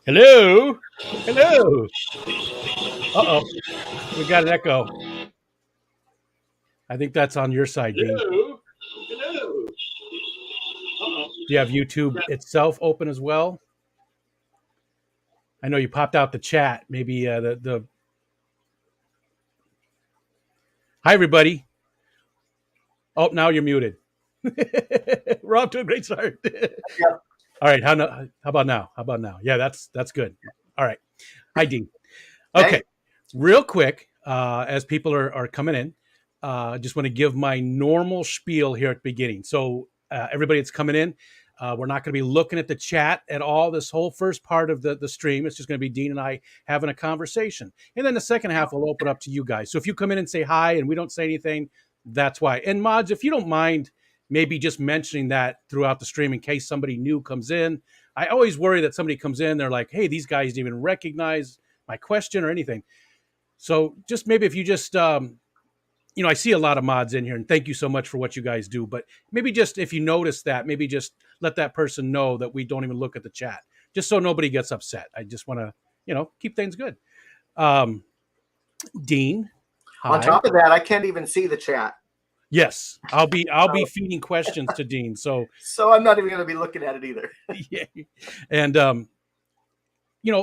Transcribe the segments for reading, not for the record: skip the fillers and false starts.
Hello? Hello? Uh-oh. We got an echo. I think that's on your side, Dean. Hello? Hello? Do you have YouTube itself open as well? I know you popped out the chat. Maybe the Hi, everybody. Oh, now you're muted. We're off to a great start. Yep. All right. How about now? How about now? Yeah, that's good. All right. Hi, Dean. Hey. Okay. Real quick, as people are coming in, just want to give my normal spiel here at the beginning. So everybody that's coming in, we're not going to be looking at the chat at all this whole first part of the stream. It's just going to be Dean and I having a conversation. And then the second half will open up to you guys. So if you come in and say hi and we don't say anything, that's why. And mods, if you don't mind maybe just mentioning that throughout the stream in case somebody new comes in. I always worry that somebody comes in, they're like, hey, these guys didn't even recognize my question or anything. So just maybe if you just, I see a lot of mods in here, and thank you so much for what you guys do. But maybe just if you notice that, maybe just let that person know that we don't even look at the chat, just so nobody gets upset. I just want to, keep things good. Dean, hi. On top of that, I can't even see the chat. Yes, I'll be feeding questions to Dean. So I'm not even going to be looking at it either. Yeah, and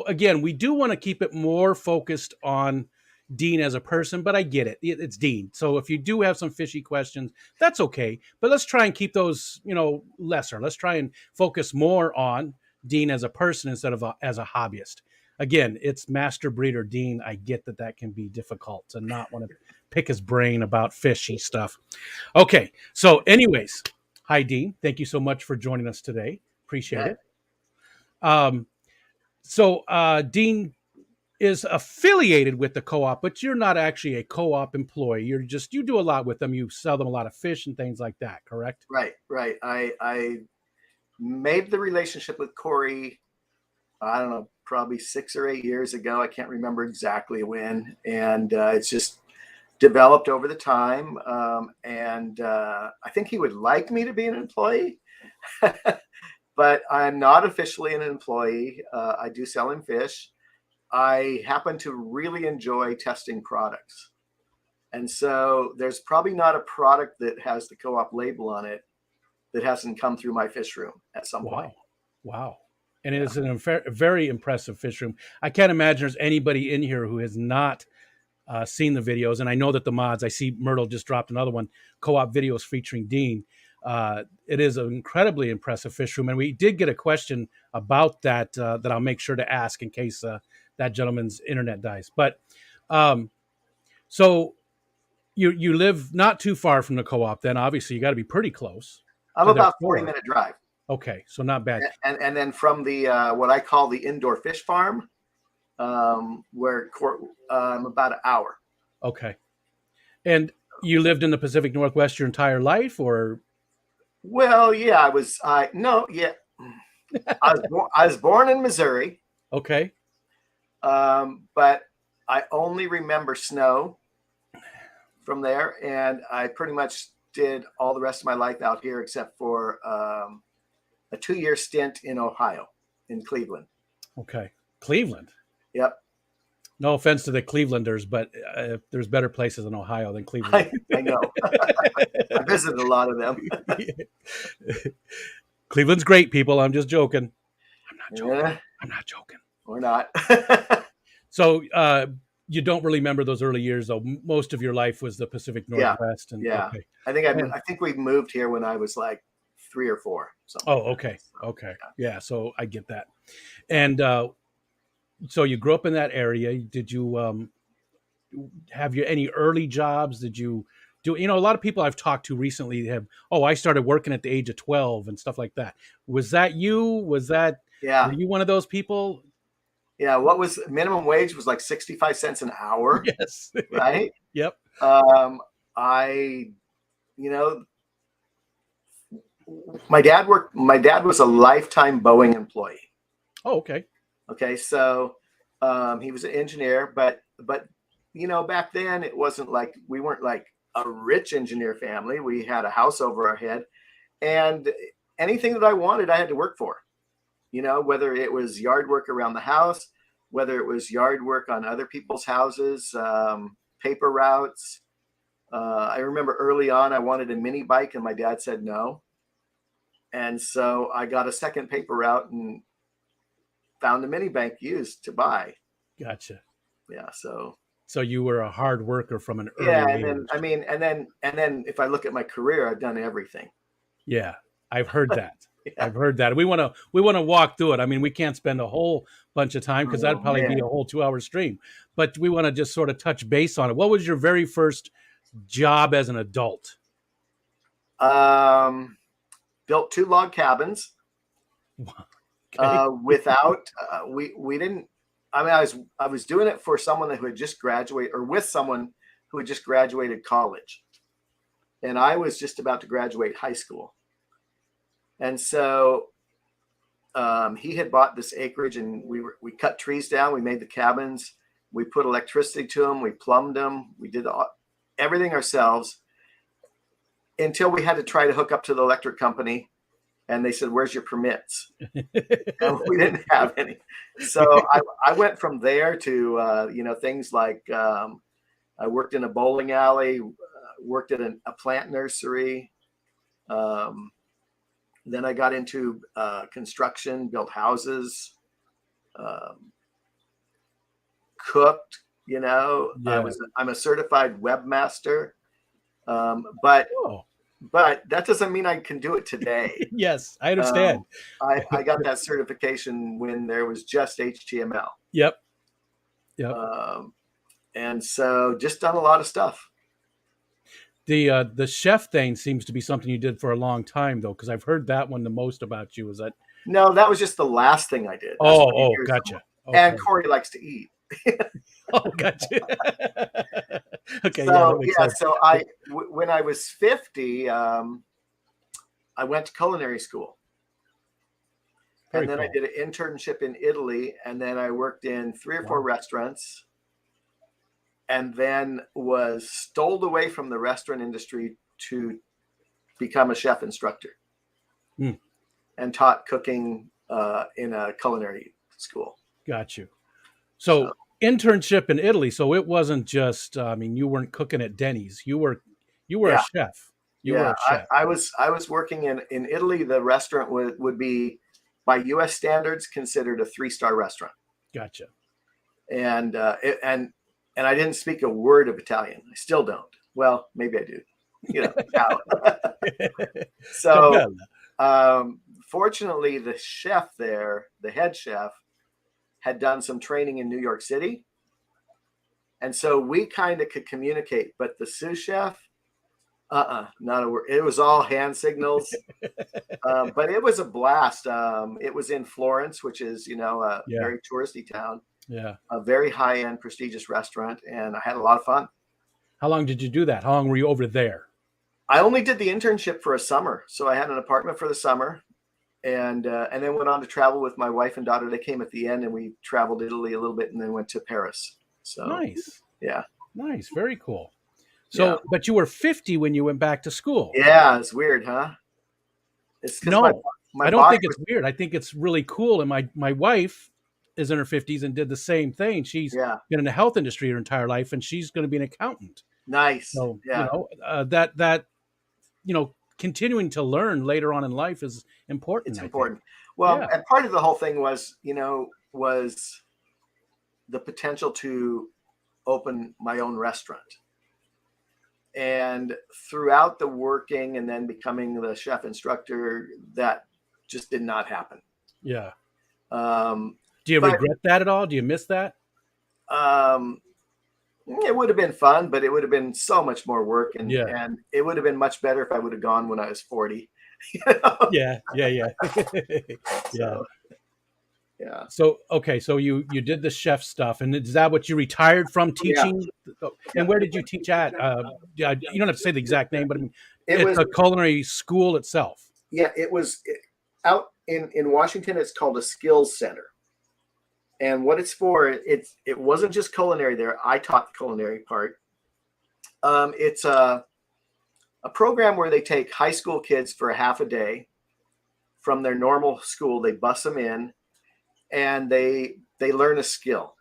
again, we do want to keep it more focused on Dean as a person, but I get it. It's Dean. So if you do have some fishy questions, that's okay. But let's try and keep those, lesser. Let's try and focus more on Dean as a person instead of as a hobbyist. Again, it's master breeder Dean. I get that can be difficult to not want to pick his brain about fishy stuff. Okay. So anyways, hi, Dean. Thank you so much for joining us today. Appreciate it. So Dean is affiliated with the co-op, but you're not actually a co-op employee. You do a lot with them. You sell them a lot of fish and things like that, correct? Right. I made the relationship with Cory, I don't know, probably 6 or 8 years ago. I can't remember exactly when. And it's just developed over the time. And I think he would like me to be an employee, but I'm not officially an employee. I do sell him fish. I happen to really enjoy testing products. And so there's probably not a product that has the co-op label on it that hasn't come through my fish room at some point. Wow. And it is a very impressive fish room. I can't imagine there's anybody in here who has not seen the videos. And I know that the mods, I see Myrtle just dropped another one, co-op videos featuring Dean. It is an incredibly impressive fish room. And we did get a question about that that I'll make sure to ask in case that gentleman's internet dies. But so you live not too far from the co-op, then obviously you got to be pretty close. I'm about 40-minute drive. Okay, so not bad. And then from the what I call the indoor fish farm, where I'm about an hour. Okay. And you lived in the Pacific Northwest your entire life, or? Well, yeah, I was born in Missouri. Okay. But I only remember snow from there, and I pretty much did all the rest of my life out here except for a 2-year stint in Ohio, in Cleveland. Okay. Cleveland? Yep. No offense to the Clevelanders, but there's better places in Ohio than Cleveland. I know. I visited a lot of them. Cleveland's great, people. I'm just joking. Yeah. I'm not joking. Or not. So you don't really remember those early years, though. Most of your life was the Pacific Northwest. Yeah. Okay. I think we moved here when I was like 3 or 4. Oh, okay. Okay. Yeah. So I get that. And so you grew up in that area. Did you have any early jobs? Did you do, a lot of people I've talked to recently I started working at the age of 12 and stuff like that. Was that you? Were you one of those people? Yeah. What was minimum wage was like 65 cents an hour. Yes. Right. Yep. My dad was a lifetime Boeing employee. Oh, okay. Okay. So he was an engineer, but back then it wasn't like, we weren't like a rich engineer family. We had a house over our head, and anything that I wanted, I had to work for. whether it was yard work around the house, whether it was yard work on other people's houses, paper routes. I remember early on, I wanted a mini bike and my dad said no. And so I got a second paper route and found a mini bike used to buy. Gotcha. Yeah. So you were a hard worker from an yeah. early And age. then, and then if I look at my career, I've done everything. Yeah, I've heard that. Yeah. I've heard that. We want to walk through it. I mean, we can't spend a whole bunch of time because that'd Oh, probably be man. a whole 2-hour stream. But we want to just sort of touch base on it. What was your very first job as an adult? Built 2 log cabins. Okay. Without we didn't. I mean, I was doing it for someone who had just graduated, or with someone who had just graduated college, and I was just about to graduate high school. And so he had bought this acreage, and we cut trees down. We made the cabins. We put electricity to them. We plumbed them. We did everything ourselves until we had to try to hook up to the electric company. And they said, "Where's your permits?" And we didn't have any. So I went from there to, things like I worked in a bowling alley, worked at a plant nursery. Then I got into construction, built houses, cooked. Yeah. I'm a certified webmaster, but Oh, that doesn't mean I can do it today. yes, I understand. I got that certification when there was just HTML. Yep. Yep. And so just done a lot of stuff. The chef thing seems to be something you did for a long time, though, because I've heard that one the most about you. Is that? No, that was just the last thing I did. That's Gotcha. Okay. And Cory likes to eat. Oh, gotcha. Okay. So Yeah. Sense. So when I was 50, I went to culinary school. Very and then cool. I did an internship in Italy, and then I worked in 3 or 4 restaurants, and then was stoled away from the restaurant industry to become a chef instructor and taught cooking in a culinary school. Got you. So internship in Italy. So it wasn't just, you weren't cooking at Denny's. You were a chef. You were a chef. I was working in Italy. The restaurant would be, by U.S. standards, considered a 3-star restaurant. Gotcha. And I didn't speak a word of Italian. I still don't. Well, maybe I do. So, fortunately, the chef there, the head chef, had done some training in New York City. And so we kind of could communicate, but the sous chef, not a word. It was all hand signals. But it was a blast. It was in Florence, which is, a very touristy town. Yeah. A very high-end, prestigious restaurant, and I had a lot of fun. How long did you do that? How long were you over there? I only did the internship for a summer, so I had an apartment for the summer, and then went on to travel with my wife and daughter. They came at the end, and we traveled Italy a little bit, and then went to Paris. So nice. Yeah. Nice. Very cool. So, but you were 50 when you went back to school. Yeah, it's weird, huh? No, I don't think it's weird. I think it's really cool. And my wife is in her 50s and did the same thing. She's been in the health industry her entire life, and she's going to be an accountant. Nice. So, that continuing to learn later on in life is important. It's important. Well, and part of the whole thing was the potential to open my own restaurant. And throughout the working and then becoming the chef instructor, that just did not happen. Yeah. Do you regret that at all? Do you miss that? It would have been fun, but it would have been so much more work, and it would have been much better if I would have gone when I was 40. Yeah. So, okay. So you did the chef stuff, and is that what you retired from teaching? Yeah. And where did you teach at? You don't have to say the exact name, but it's a culinary school itself. Yeah, it was out in Washington. It's called a skills center. And what it's for, it wasn't just culinary there. I taught the culinary part. It's a program where they take high school kids for a half a day from their normal school. They bus them in, and they learn a skill.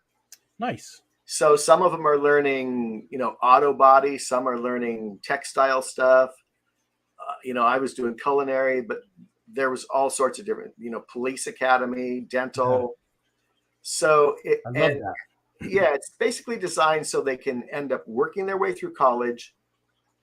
Nice. So some of them are learning, auto body. Some are learning textile stuff. I was doing culinary, but there was all sorts of different, police academy, dental. So I love that. it's basically designed so they can end up working their way through college,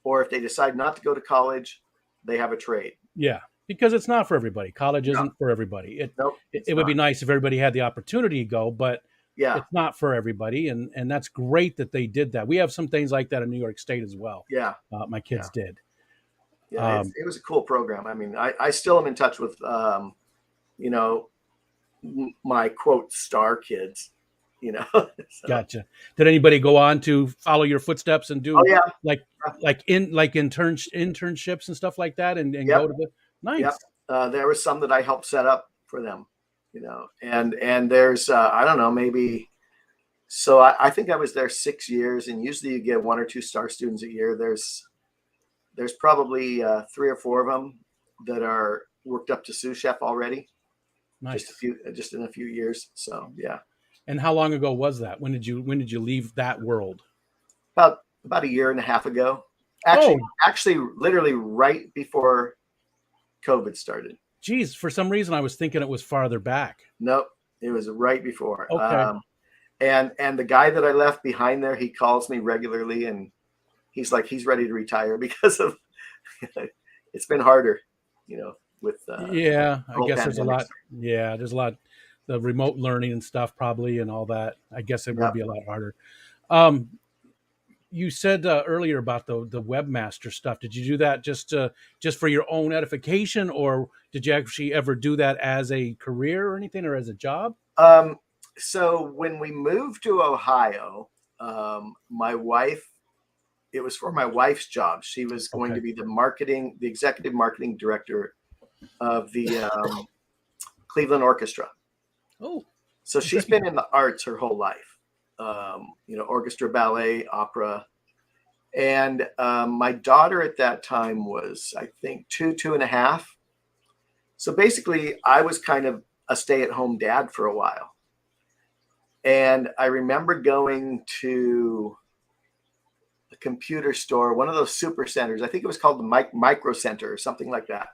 or if they decide not to go to college, they have a trade. Yeah, because it's not for everybody. College No. isn't for everybody. Nope, It would be nice if everybody had the opportunity to go, but yeah, it's not for everybody, and that's great that they did that. We have some things like that in New York State as well. yeah, My kids did. yeah. It was a cool program. I mean, I still am in touch with, my quote star kids. So. Gotcha. Did anybody go on to follow your footsteps and do Oh yeah, like internships and stuff like that, and yep. go to the nice? Yep. There was some that I helped set up for them, and there's I don't know, maybe. So I think I was there 6 years, and usually you get 1 or 2 star students a year. There's probably 3 or 4 of them that are worked up to sous chef already. Nice. Just in a few years. So yeah. And how long ago was that? When did you leave that world? About a year and a half ago. Actually, literally right before COVID started. Geez, for some reason I was thinking it was farther back. Nope, it was right before. Okay. And the guy that I left behind there, he calls me regularly, and he's like, he's ready to retire because of it's been harder, with I guess there's a lot. Started. Yeah, there's a lot. The remote learning and stuff probably, and all that. I guess it would be a lot harder. You said earlier about the Webmaster stuff. Did you do that just for your own edification, or did you actually ever do that as a career or anything, or as a job? So when we moved to Ohio, my wife, it was for my wife's job. She was going to be the executive marketing director of the Cleveland Orchestra. Oh, so she's been in the arts her whole life. Orchestra, ballet, opera. And my daughter at that time was, I think, 2.5. So basically, I was kind of a stay-at-home dad for a while. And I remember going to a computer store, one of those super centers. I think it was called the Micro Center or something like that.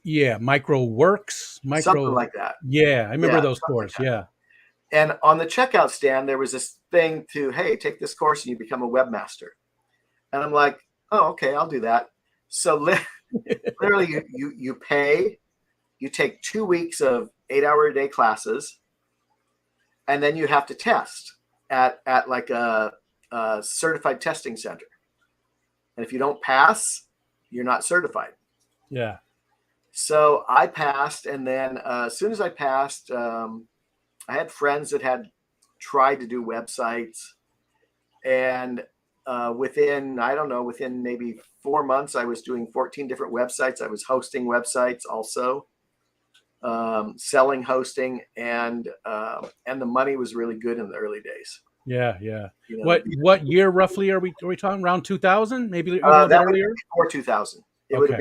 Yeah, Micro Works, something like that. Yeah, I remember those stores. Like yeah. And on the checkout stand, there was this thing to, hey, take this course and you become a webmaster. And I'm like, oh, okay, I'll do that. So literally, you pay, you take 2 weeks of 8-hour-a-day classes, and then you have to test at like a certified testing center. And if you don't pass, you're not certified. Yeah. So I passed, and then as soon as I passed, I had friends that had tried to do websites, and within maybe 4 months, I was doing 14 different websites. I was hosting websites also, selling hosting, and the money was really good in the early days. Yeah, yeah. What year roughly are we talking? Around 2000, maybe a little bit earlier? Before 2000. It would have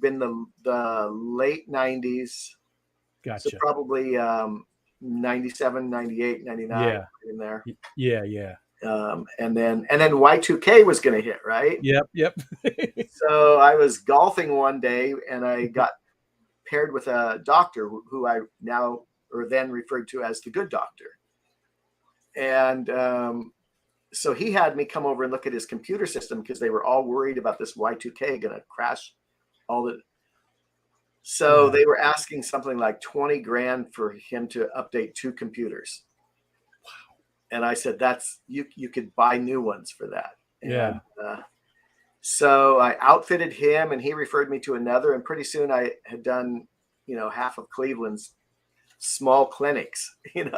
been the late 90s. Gotcha. So probably 97, 98, 99 in there. Yeah, yeah. And then Y2K was going to hit, right? Yep. So I was golfing one day, and I got paired with a doctor who I now or then referred to as the good doctor. And so he had me come over and look at his computer system because they were all worried about this Y2K going to crash all the. So they were asking something like 20 grand for him to update 2 computers. Wow. And I said, that's you could buy new ones for that. And, so I outfitted him, and he referred me to another, and pretty soon I had done, half of Cleveland's small clinics, and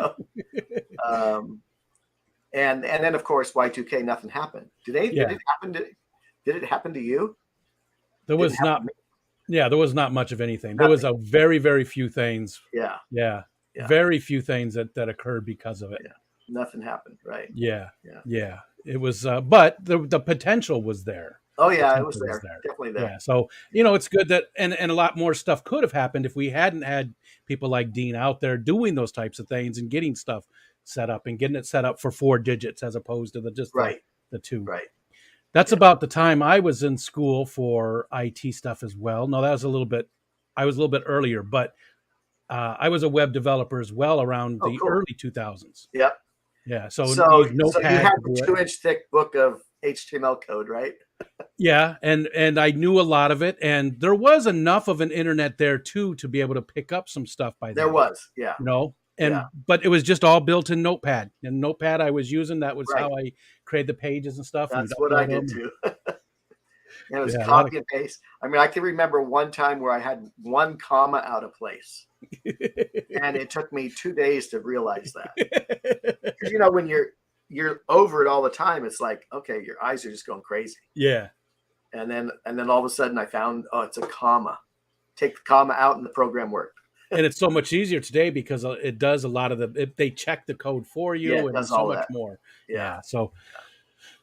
then of course Y2K, nothing happened. Did it happen to you? There was not. Yeah, there was not much of anything. There was a very, very few things. Yeah. Very few things that occurred because of it. Yeah. Nothing happened, right? Yeah. It was, but the potential was there. Oh yeah, it was potential was there, there. definitely there. Yeah. So, it's good that, and a lot more stuff could have happened if we hadn't had people like Dean out there doing those types of things and getting stuff set up and getting it set up for 4 digits as opposed to Right, the two. right. That's Yeah. about the time I was in school for IT stuff as well. No, that was I was a little bit earlier, but I was a web developer as well around Oh, the cool. early 2000s. Yep. Yeah. So So, use so you Notepad had to the do it. 2-inch thick book of HTML code, right? Yeah. And I knew a lot of it. And there was enough of an internet there too to be able to pick up some stuff by There then, was, yeah, yeah, but it was just all built in Notepad. And Notepad I was using, that was right. how I created the pages and stuff, and you'd That's what I upload did them. too. It was Yeah, a lot of copy and paste. I mean, I can remember one time where I had one comma out of place, and it took me 2 days to realize that. Because when you're over it all the time, it's like, okay, your eyes are just going crazy. Yeah. And then all of a sudden I found, oh, it's a comma. Take the comma out and the program worked. And it's so much easier today because it does a lot of they check the code for Yeah, you it and does so all much that. more. Yeah. Yeah.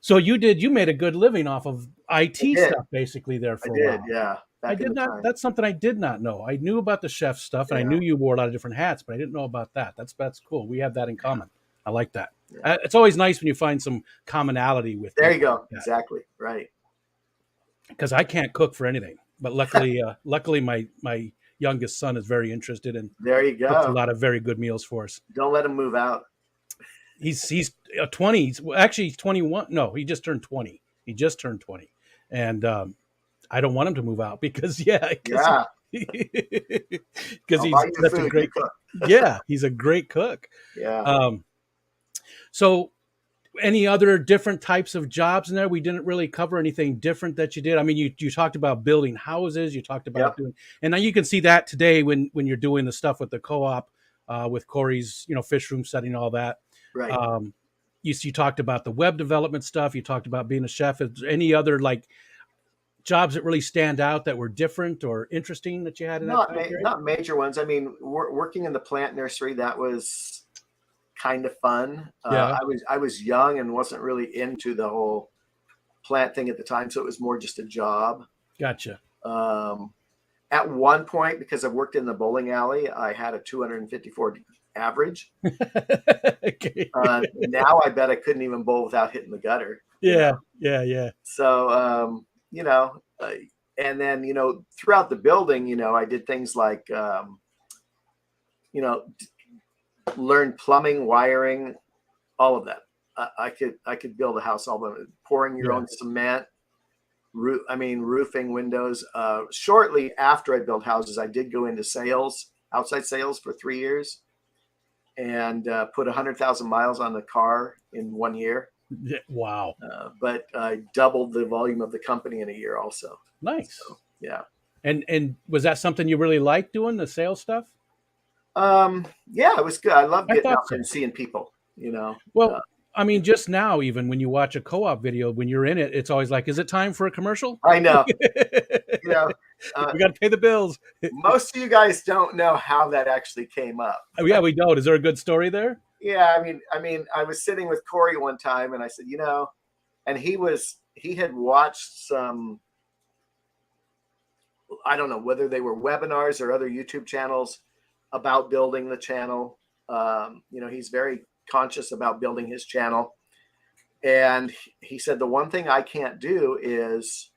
So you made a good living off of IT stuff basically there I for a did, while. yeah. I Back in did the not. time. That's something I did not know. I knew about the chef stuff, and I Yeah. knew you wore a lot of different hats, but I didn't know about that. That's cool. We have that in common. I like that. Yeah. It's always nice when you find some commonality with There you people go. like that. Exactly. Right. Because I can't cook for anything, but luckily my youngest son is very interested and There you cooks a go. lot of very good meals for us. Don't let him move out. He's 20. Actually, he's 21. No, he just turned 20. He just turned 20, and I don't want him to move out because Yeah. because I'll he's buy you such a food. great You cook. he's a great cook. Yeah. So any other different types of jobs in there? We didn't really cover anything different that you did. I mean, you talked about building houses. You talked about Yep. doing, and now you can see that today when you're doing the stuff with the co-op, with Cory's, Fishroom setting, all that. Right. You talked about the web development stuff. You talked about being a chef. Is there any other like jobs that really stand out that were different or interesting that you had in that Not time period? not major ones. I mean, working in the plant nursery, that was kind of fun. Yeah. I was young and wasn't really into the whole plant thing at the time, so it was more just a job. Gotcha. At one point, because I worked in the bowling alley, I had a 254 average. Okay. Now I bet I couldn't even bowl without hitting the gutter. Yeah. Yeah. So and then throughout the building, I did things like learn plumbing, wiring, all of that. I could build a house all by pouring your own cement, roofing, windows. Shortly after I built houses, I did go into sales, outside sales for 3 years, and put 100,000 miles on the car in 1 year. Yeah, wow. But I doubled the volume of the company in a year also. Nice. So, yeah. And was that something you really liked doing, the sales stuff? Yeah, it was good. I love getting out so. and seeing people, Well, I mean, just now, even when you watch a co-op video, when you're in it, it's always like, is it time for a commercial? I know. We got to pay the bills. Most of you guys don't know how that actually came up. Oh, yeah, we don't. Is there a good story there? Yeah, I mean, I was sitting with Cory one time, and I said, and he had watched some, I don't know whether they were webinars or other YouTube channels about building the channel. He's very conscious about building his channel. And he said, the one thing I can't do is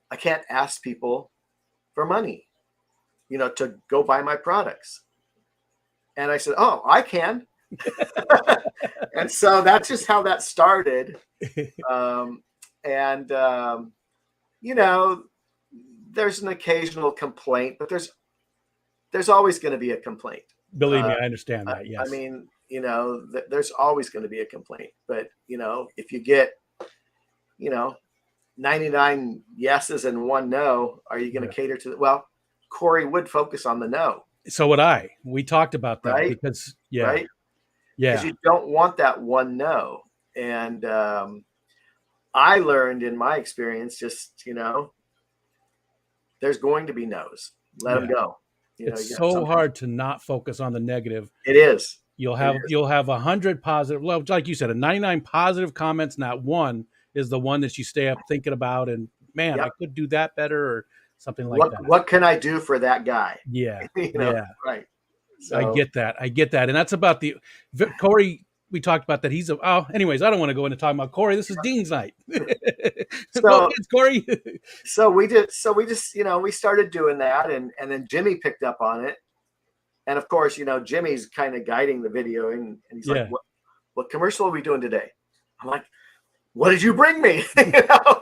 I can't ask people for money, to go buy my products. And I said, oh, I can. And so that's just how that started. There's an occasional complaint, but there's always going to be a complaint. Believe me, I understand that. Yes. I mean, there's always going to be a complaint, but if you get 99 yeses and 1 no, are you going to cater to well, Cory would focus on the no. So would I. We talked about that, right? Because right? Yeah. Because you don't want that 1 no. And I learned in my experience, just there's going to be no's. Let them go. It's so hard to not focus on the negative. It is. You'll have 100 positive, well, like you said, a 99 positive comments, not one is the one that you stay up thinking about and man, I Yep. could do that better or something like that. What can I do for that guy? Yeah, You know, yeah, right. I So get that. I get that, and that's about the Cory. We talked about that. He's a anyways. I don't want to go into talking about Cory. This is Dean's night. Go so kids, Cory. so we just, you know, we started doing that, and then Jimmy picked up on it. And of course, you know, Jimmy's kind of guiding the video, and he's like, Yeah, what commercial are we doing today? I'm like, what did you bring me? You know?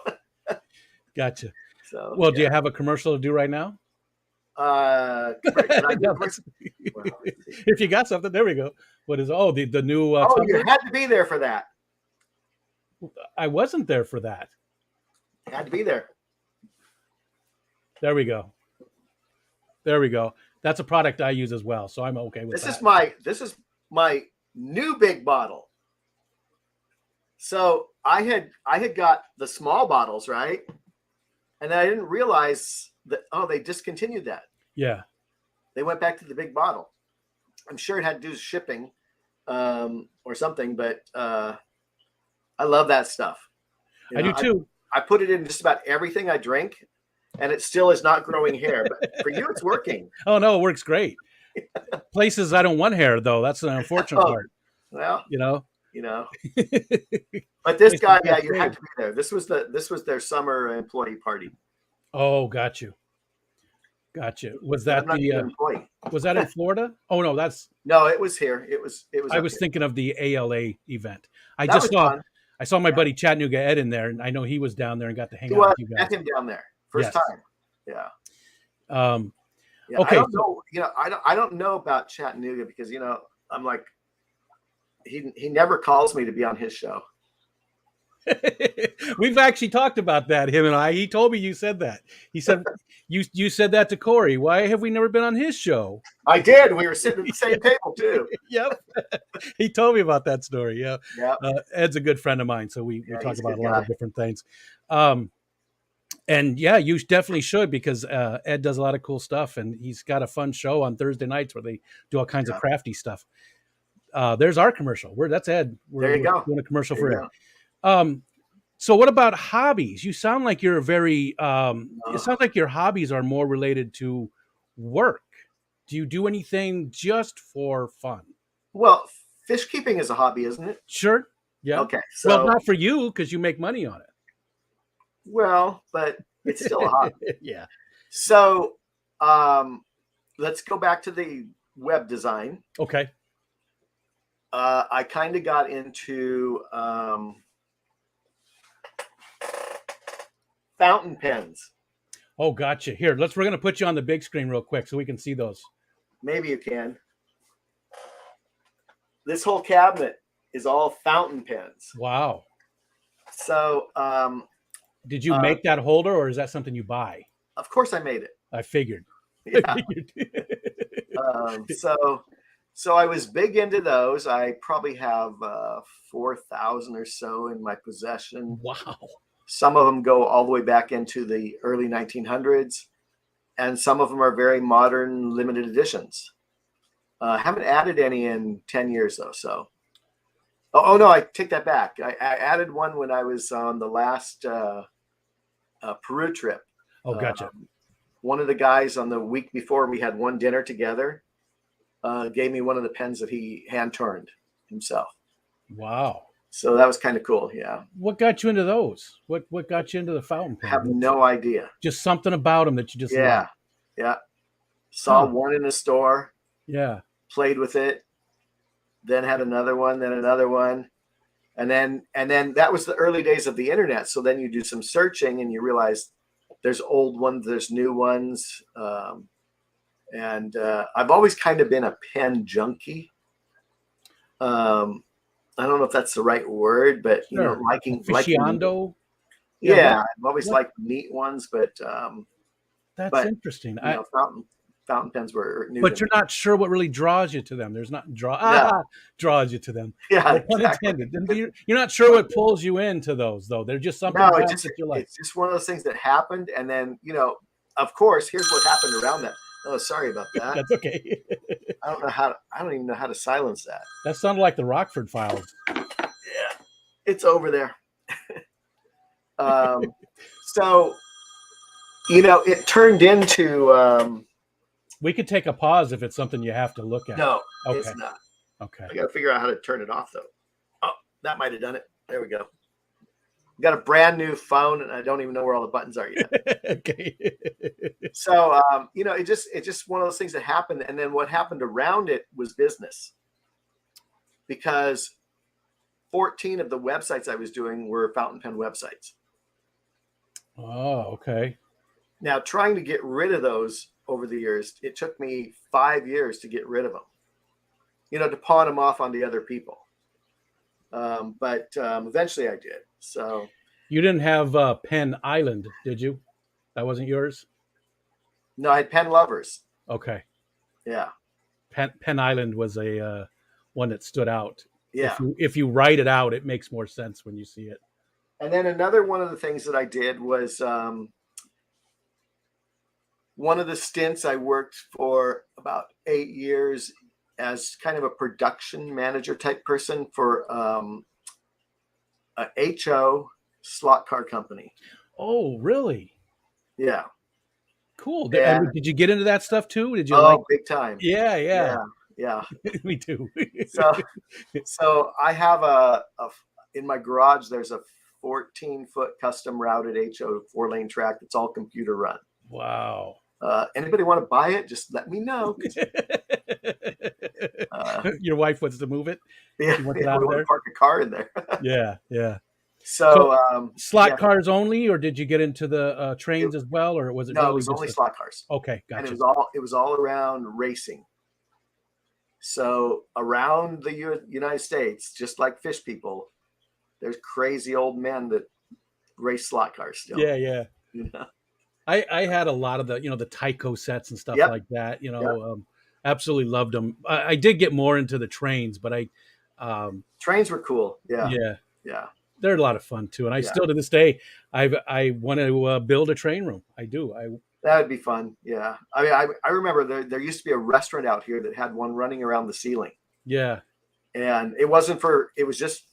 gotcha. So Well, do yeah. you have a commercial to do right now? Can I do No, commercial? Well, let's see. if you got something, there we go. What is the new Oh, you tumbler? had to be there for that. I wasn't there for that. You had to be there. There we go. There we go. That's a product I use as well, so I'm okay with that. This is my new big bottle. So I had got the small bottles, right? And then I didn't realize that, oh, they discontinued that. Yeah. They went back to the big bottle. I'm sure it had to do with shipping or something, but I love that stuff. I do too. I put it in just about everything I drink, and it still is not growing hair. But for you, it's working. Oh no, it works great. Places I don't want hair though. That's the unfortunate part. Well, You know. But this guy, yeah, That's you had great. to be there. This was their summer employee party. Oh, got you. Gotcha. Was And I'm that not even an the employee. was that in Florida? Oh no, that's No, it was here. It was. I up was here. thinking of the ALA event. I That just was fun. I saw my Yeah. buddy Chattanooga Ed in there, and I know he was down there and got to hang He out was. with you Met guys. him down there first Yes. time. Yeah. Yeah. I Okay. don't know. You know, I don't know about Chattanooga because, you know, I'm like, he never calls me to be on his show. We've actually talked about that, him and I. He told me you said that. He said you said that to Cory. Why have we never been on his show? I did. We were sitting at the same table too. Yep. He told me about that story. Yeah. Yeah. Ed's a good friend of mine, so we talk he's a about a good lot guy. of different things. And yeah, you definitely should because Ed does a lot of cool stuff, and he's got a fun show on Thursday nights where they do all kinds of crafty stuff. There's our commercial. That's Ed. There you go. Doing a commercial There for you Ed. So what about hobbies? You sound like you're very it sounds like your hobbies are more related to work. Do you do anything just for fun? Well, fish keeping is a hobby, isn't it? Sure. Yeah. Okay. Well, So, not for you because you make money on it. well, but it's still a hobby. Yeah. So, let's go back to the web design. Okay. I kind of got into fountain pens. Oh, gotcha. Here, we're gonna put you on the big screen real quick so we can see those. Maybe you can. This whole cabinet is all fountain pens. Wow. So, Did you make that holder or is that something you buy? of course, I made it. I figured. Yeah. So I was big into those. I probably have 4,000 or so in my possession. Wow. Some of them go all the way back into the early 1900s, and some of them are very modern, limited editions. Haven't added any in 10 years though. So, oh no, I take that back. I added one when I was on the last Peru trip. Oh, gotcha. One of the guys on the week before we had one dinner together gave me one of the pens that he hand turned himself. Wow. So that was kind of cool. Yeah. What got you into those? What got you into the fountain pen? I have no idea. Just something about them that you just Yeah. like. Yeah. Saw Huh. one in the store, Yeah. played with it, then had another one, then another one. And then that was the early days of the internet. So then you do some searching and you realize there's old ones, there's new ones. And I've always kind of been a pen junkie. I don't know if that's the right word, but you know, liking aficionado. Yeah, I've always liked neat ones, but That's interesting. You know, fountain pens were new. But you're not sure what really draws you to them. There's not draws you to them. Yeah, No pun exactly. intended. You're not sure what pulls you into those, though. They're just something No, that you like. it's just one of those things that happened, and then you know, of course, here's what happened around that. Oh, sorry about that. That's okay. I don't even know how to silence that. That sounded like the Rockford Files. Yeah, it's over there. So, it turned into, We could take a pause if it's something you have to look at. no, Okay. it's not. Okay. I got to figure out how to turn it off, though. Oh, that might have done it. There we go. Got a brand new phone, and I don't even know where all the buttons are yet. Okay. So, it's just one of those things that happened. And then what happened around it was business, because 14 of the websites I was doing were fountain pen websites. Oh, okay. Now, trying to get rid of those over the years, it took me 5 years to get rid of them, to pawn them off on the other people. But eventually I did. So you didn't have Pen Island, did you? That wasn't yours? No, I had Pen Lovers. Okay. Yeah. Pen Island was a one that stood out. Yeah. If you write it out, it makes more sense when you see it. And then another one of the things that I did was one of the stints I worked for about 8 years as kind of a production manager type person for a HO slot car company. Oh, really? Yeah. Cool. And, did you get into that stuff too? Did you big time. Yeah. Me too. So I have in my garage, there's a 14-foot custom routed HO 4-lane track that's all computer run. Wow. Anybody want to buy it? Just let me know. Your wife wants to move it? Yeah, she wants we want to park a car in there. Yeah. So slot cars only, or did you get into the trains as well, or was it? No, really it was only slot cars. Okay, gotcha. And it was all around racing. So around the United States, just like fish people, there's crazy old men that race slot cars still. Yeah. I had a lot of the the Tyco sets and stuff like that. Absolutely loved them. I did get more into the trains, but trains were cool. Yeah. They're a lot of fun too, and I still to this day I want to build a train room. I do. That would be fun. Yeah. I mean, I remember there used to be a restaurant out here that had one running around the ceiling. Yeah. And it was just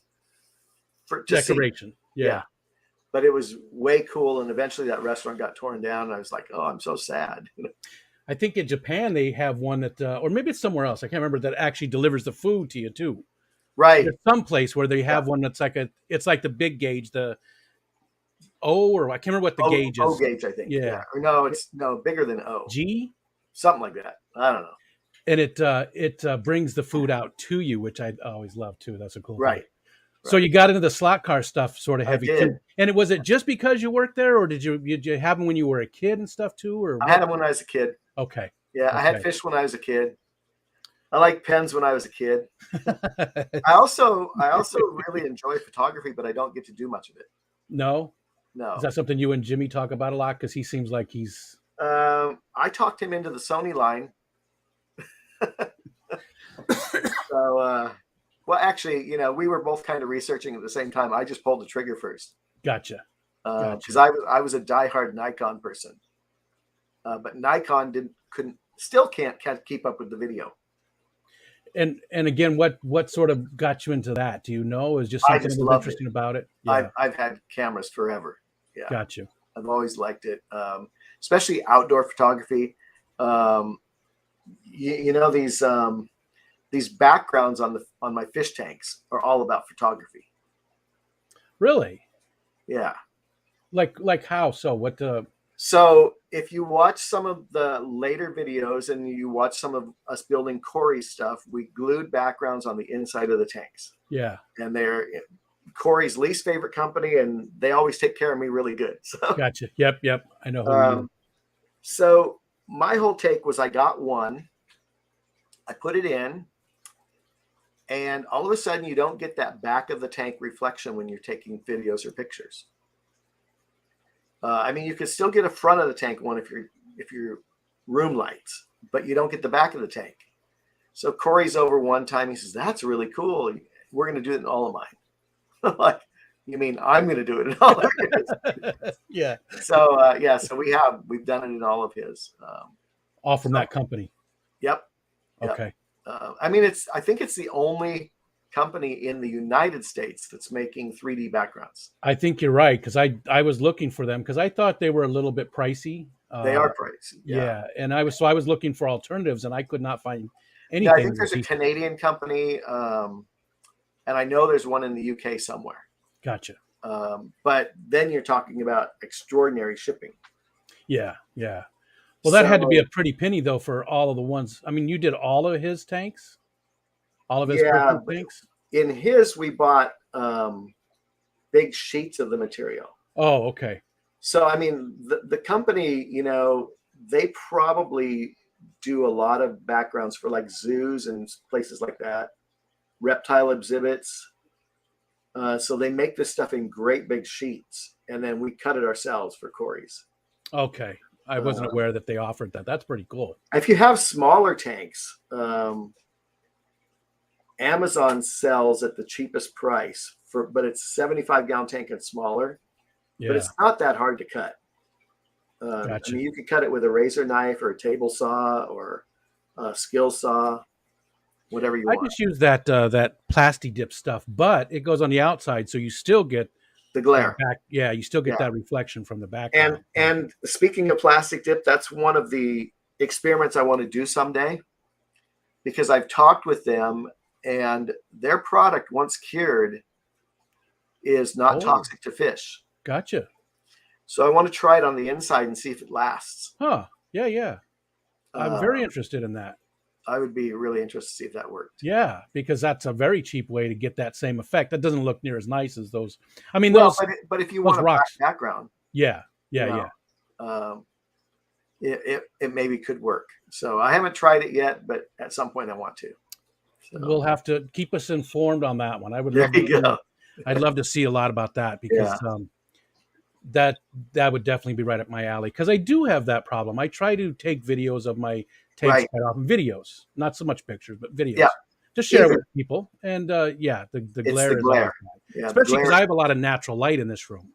for decoration. Yeah. But it was way cool. And eventually that restaurant got torn down. And I was like, oh, I'm so sad. I think in Japan they have one that, or maybe it's somewhere else, I can't remember, that actually delivers the food to you too. Right. There's some place where they have one that's it's like the big gauge, the O, or I can't remember what the gauge is. O gauge, I think. Yeah. Or no, it's bigger than O. G? Something like that. I don't know. And it brings the food out to you, which I always love too. That's a cool thing. So you got into the slot car stuff sort of heavy too. And was it just because you worked there, or did you have them when you were a kid and stuff too? Or I had them when I was a kid. Okay. Yeah, I had fish when I was a kid. I liked pens when I was a kid. I also really enjoy photography, but I don't get to do much of it. No. No. Is that something you and Jimmy talk about a lot? Because he seems like he's. I talked him into the Sony line. So, well, actually, we were both kind of researching at the same time. I just pulled the trigger first. Gotcha. Because I was a diehard Nikon person, but Nikon still can't keep up with the video. And again, what sort of got you into that? Do you know? Is just something that was interesting about it? Yeah. I've had cameras forever. Yeah. Got you. I've always liked it, especially outdoor photography. These backgrounds on my fish tanks are all about photography. Really? Yeah. Like how? So what? So if you watch some of the later videos and you watch some of us building Cory stuff, we glued backgrounds on the inside of the tanks. Yeah. And they're Cory's least favorite company, and they always take care of me really good. So, gotcha. Yep. I know who you are. So my whole take was I got one, I put it in, and all of a sudden you don't get that back of the tank reflection when you're taking videos or pictures. I mean, you can still get a front of the tank one if you're room lights, but you don't get the back of the tank. So Cory's over one time. He says, "That's really cool. We're going to do it in all of mine." I'm like, you mean I'm going to do it in all of his? Yeah. So so we've done it in all of his. All from that company. Yep. Okay. I mean, I think it's the only company in the United States that's making 3D backgrounds. I think you're right, because I was looking for them because I thought they were a little bit pricey. They are pricey. Yeah, and I was looking for alternatives, and I could not find Yeah, I anything think that there's was a decent. Canadian company, and I know there's one in the UK somewhere. Gotcha. But then you're talking about extraordinary shipping. Yeah, yeah. Well, that had to be So a pretty penny though for all of the ones. I mean, you did all of his tanks, all of his yeah, personal tanks. in his we bought big sheets of the material. Oh, okay. So I mean, the company, they probably do a lot of backgrounds for like zoos and places like that, reptile exhibits. So they make this stuff in great big sheets, and then we cut it ourselves for Cory's. Okay. I wasn't aware that they offered that. That's pretty cool. If you have smaller tanks, Amazon sells at the cheapest price but it's 75-gallon tank and smaller. Yeah. But it's not that hard to cut. Gotcha. I mean, you could cut it with a razor knife or a table saw or a skill saw, whatever you want. I just use that plasti dip stuff, but it goes on the outside, so you still get the glare. Back, yeah, you still get that reflection from the background. And speaking of plastic dip, that's one of the experiments I want to do someday, because I've talked with them, and their product, once cured, is not toxic to fish. Gotcha. So I want to try it on the inside and see if it lasts. Huh. Yeah, yeah. I'm very interested in that. I would be really interested to see if that worked. Yeah, because that's a very cheap way to get that same effect. That doesn't look near as nice as those. I mean, well, those. But if you want a black background, yeah. It maybe could work. So I haven't tried it yet, but at some point I want to. So. We'll have to keep us informed on that one. I would love to. I'd love to see a lot about that, because that would definitely be right up my alley, because I do have that problem. I try to take videos of my tanks quite often. Videos, not so much pictures, but videos. Yeah. To share with people. And the glare is glare. Especially because I have a lot of natural light in this room.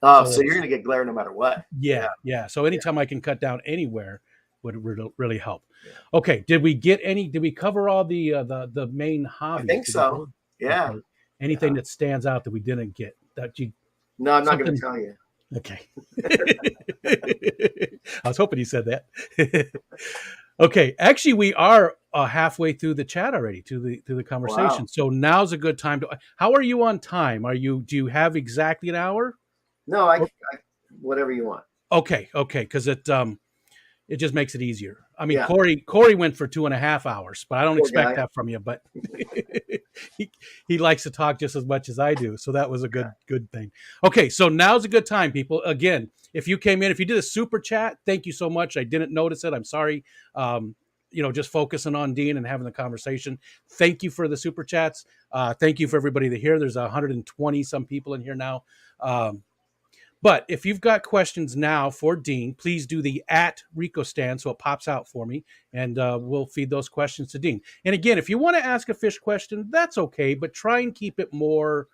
Oh, so you're going to get glare no matter what. Yeah. So anytime I can cut down anywhere would really help. Yeah. Okay. Did we cover all the main hobbies? I think so. Yeah. Okay. Anything that stands out that we didn't get that you? No, I'm not going to tell you. Okay. I was hoping you said that. Okay. Actually, we are halfway through the chat already, through the conversation. Wow. So now's a good time to. How are you on time? Do you have exactly an hour? No, I whatever you want. Okay. Because it just makes it easier. I mean, Cory went for 2.5 hours, but I don't expect that from you. But he likes to talk just as much as I do, so that was a good thing. Okay, so now's a good time, people. Again, if you came in, if you did a super chat, thank you so much. I didn't notice it. I'm sorry. Just focusing on Dean and having the conversation. Thank you for the super chats. Thank you for everybody that here. There's 120 some people in here now. But if you've got questions now for Dean, please do the @RicoStan so it pops out for me, and we'll feed those questions to Dean. And again, if you want to ask a fish question, that's okay, but try and keep it more,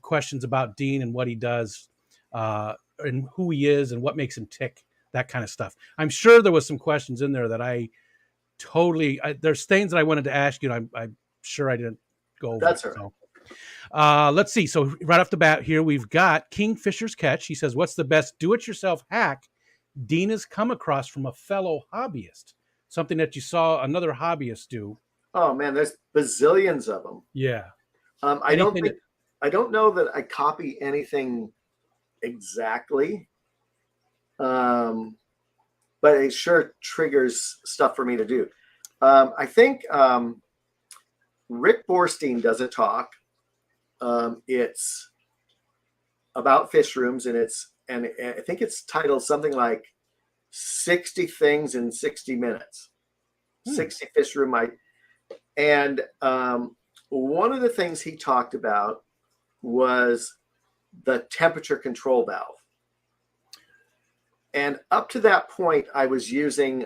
questions about Dean and what he does, and who he is and what makes him tick, that kind of stuff. I'm sure there was some questions in there that there's things that I wanted to ask you, and I'm sure I didn't go over. That's all right. So. Let's see. So right off the bat here, we've got Kingfisher's Catch. He says, what's the best do-it-yourself hack Dean has come across from a fellow hobbyist? Something that you saw another hobbyist do. Oh man, there's bazillions of them. Yeah. I don't know that I copy anything exactly. But it sure triggers stuff for me to do. I think Rick Borstein does a talk. It's about fish rooms, and I think it's titled something like 60 things in 60 minutes, 60 fish room. And one of the things he talked about was the temperature control valve. And up to that point, I was using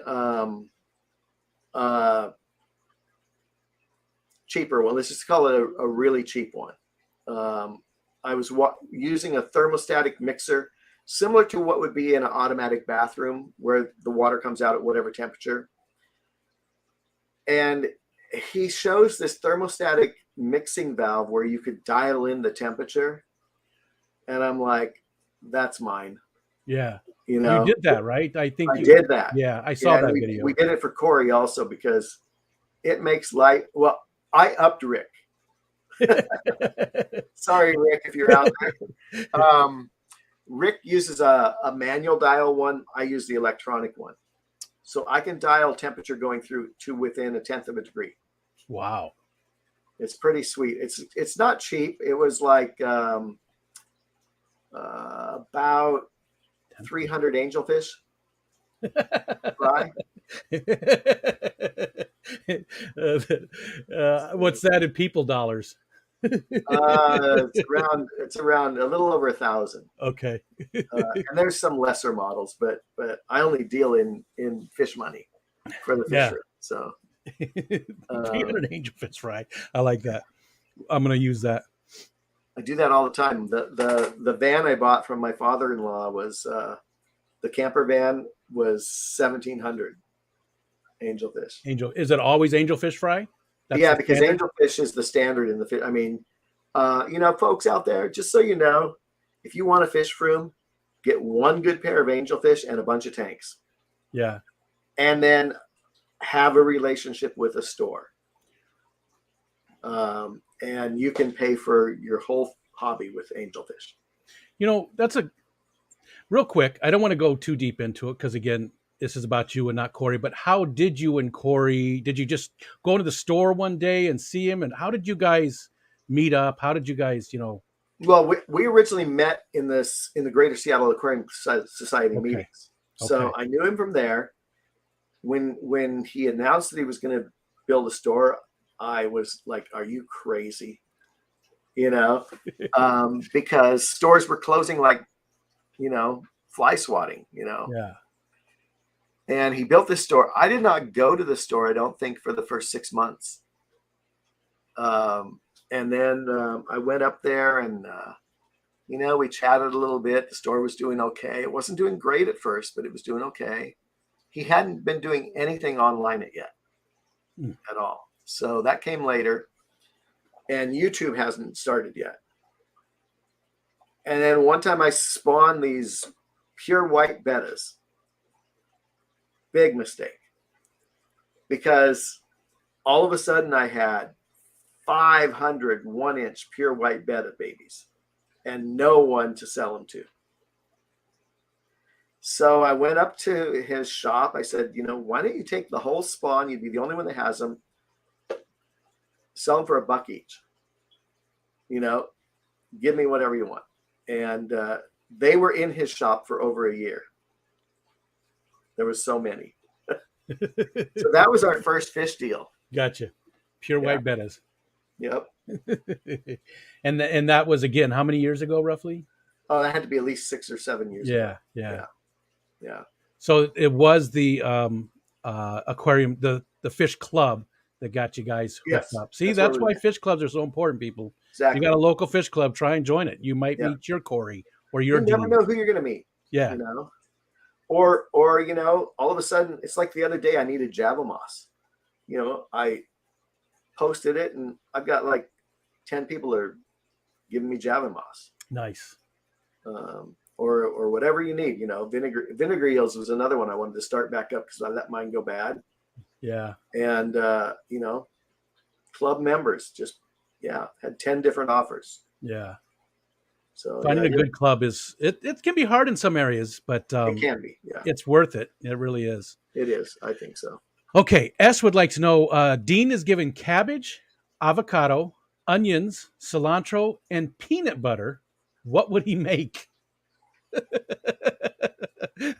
cheaper one. Let's just call it a really cheap one. I was using a thermostatic mixer, similar to what would be in an automatic bathroom, where the water comes out at whatever temperature. And he shows this thermostatic mixing valve where you could dial in the temperature. And I'm like, that's mine. Yeah. You You know, did that, right? I think I you, did that. yeah, I saw Yeah, and that we video. did it for Cory also because it makes light. Well, I upped Rick. Sorry, Rick, if you're out there. Rick uses a manual dial one. I use the electronic one. So I can dial temperature going through to within 1/10 of a degree. Wow. It's pretty sweet. It's not cheap. It was like about 300 angelfish fry. What's that in people dollars? It's around a little over 1,000. Okay. And there's some lesser models, but I only deal in fish money for the Yeah. Fishroom. So 300 angelfish fry. I like that. I'm going to use that. I do that all the time. The van I bought from my father-in-law was the camper van was 1,700 angelfish. Angel, is it always angelfish fry? That's Yeah, the because standard? angelfish is the standard in the fish. I mean, folks out there, just so you know, if you want a Fishroom, get one good pair of angelfish and a bunch of tanks. Yeah. And then have a relationship with a store. And you can pay for your whole hobby with angelfish. You know, that's a real quick. I don't want to go too deep into it because, again, this is about you and not Cory. But how did you and Cory, did you just go into the store one day and see him? And how did you guys meet up? How did you guys, Well, we originally met in the Greater Seattle Aquarium Society Okay. meetings. So Okay. I knew him from there. When he announced that he was going to build a store, I was like, "Are you crazy?" Because stores were closing like, fly swatting. Yeah. And he built this store. I did not go to the store, I don't think, for the first 6 months. And then I went up there and, we chatted a little bit. The store was doing okay. It wasn't doing great at first, but it was doing okay. He hadn't been doing anything online yet at all. So that came later. And YouTube hasn't started yet. And then one time I spawned these pure white bettas. Big mistake. Because all of a sudden I had 500 1-inch pure white betta babies and no one to sell them to. So I went up to his shop. I said, why don't you take the whole spawn? You'd be the only one that has them. Sell them for $1 each. Give me whatever you want. And they were in his shop for over a year. There was so many. So that was our first fish deal. Gotcha. Pure white bettas. Yep. And that was, again, how many years ago, roughly? Oh, that had to be at least 6 or 7 years ago. Yeah. So it was the aquarium, the fish club that got you guys hooked up. See, that's why fish clubs are so important, people. Exactly. You got a local fish club, try and join it. You might meet your Cory or your You never know who you're going to meet. Yeah. Or all of a sudden, it's like the other day I needed Java moss. I posted it and I've got like 10 people that are giving me Java moss. Nice. Or whatever you need, vinegar eels was another one I wanted to start back up because I let mine go bad. Yeah. And, club members just, had 10 different offers. Yeah. So finding a good club is, it can be hard in some areas, but it can be. Yeah. It's worth it. It really is. It is. I think so. Okay. S would like to know, Dean is given cabbage, avocado, onions, cilantro, and peanut butter. What would he make?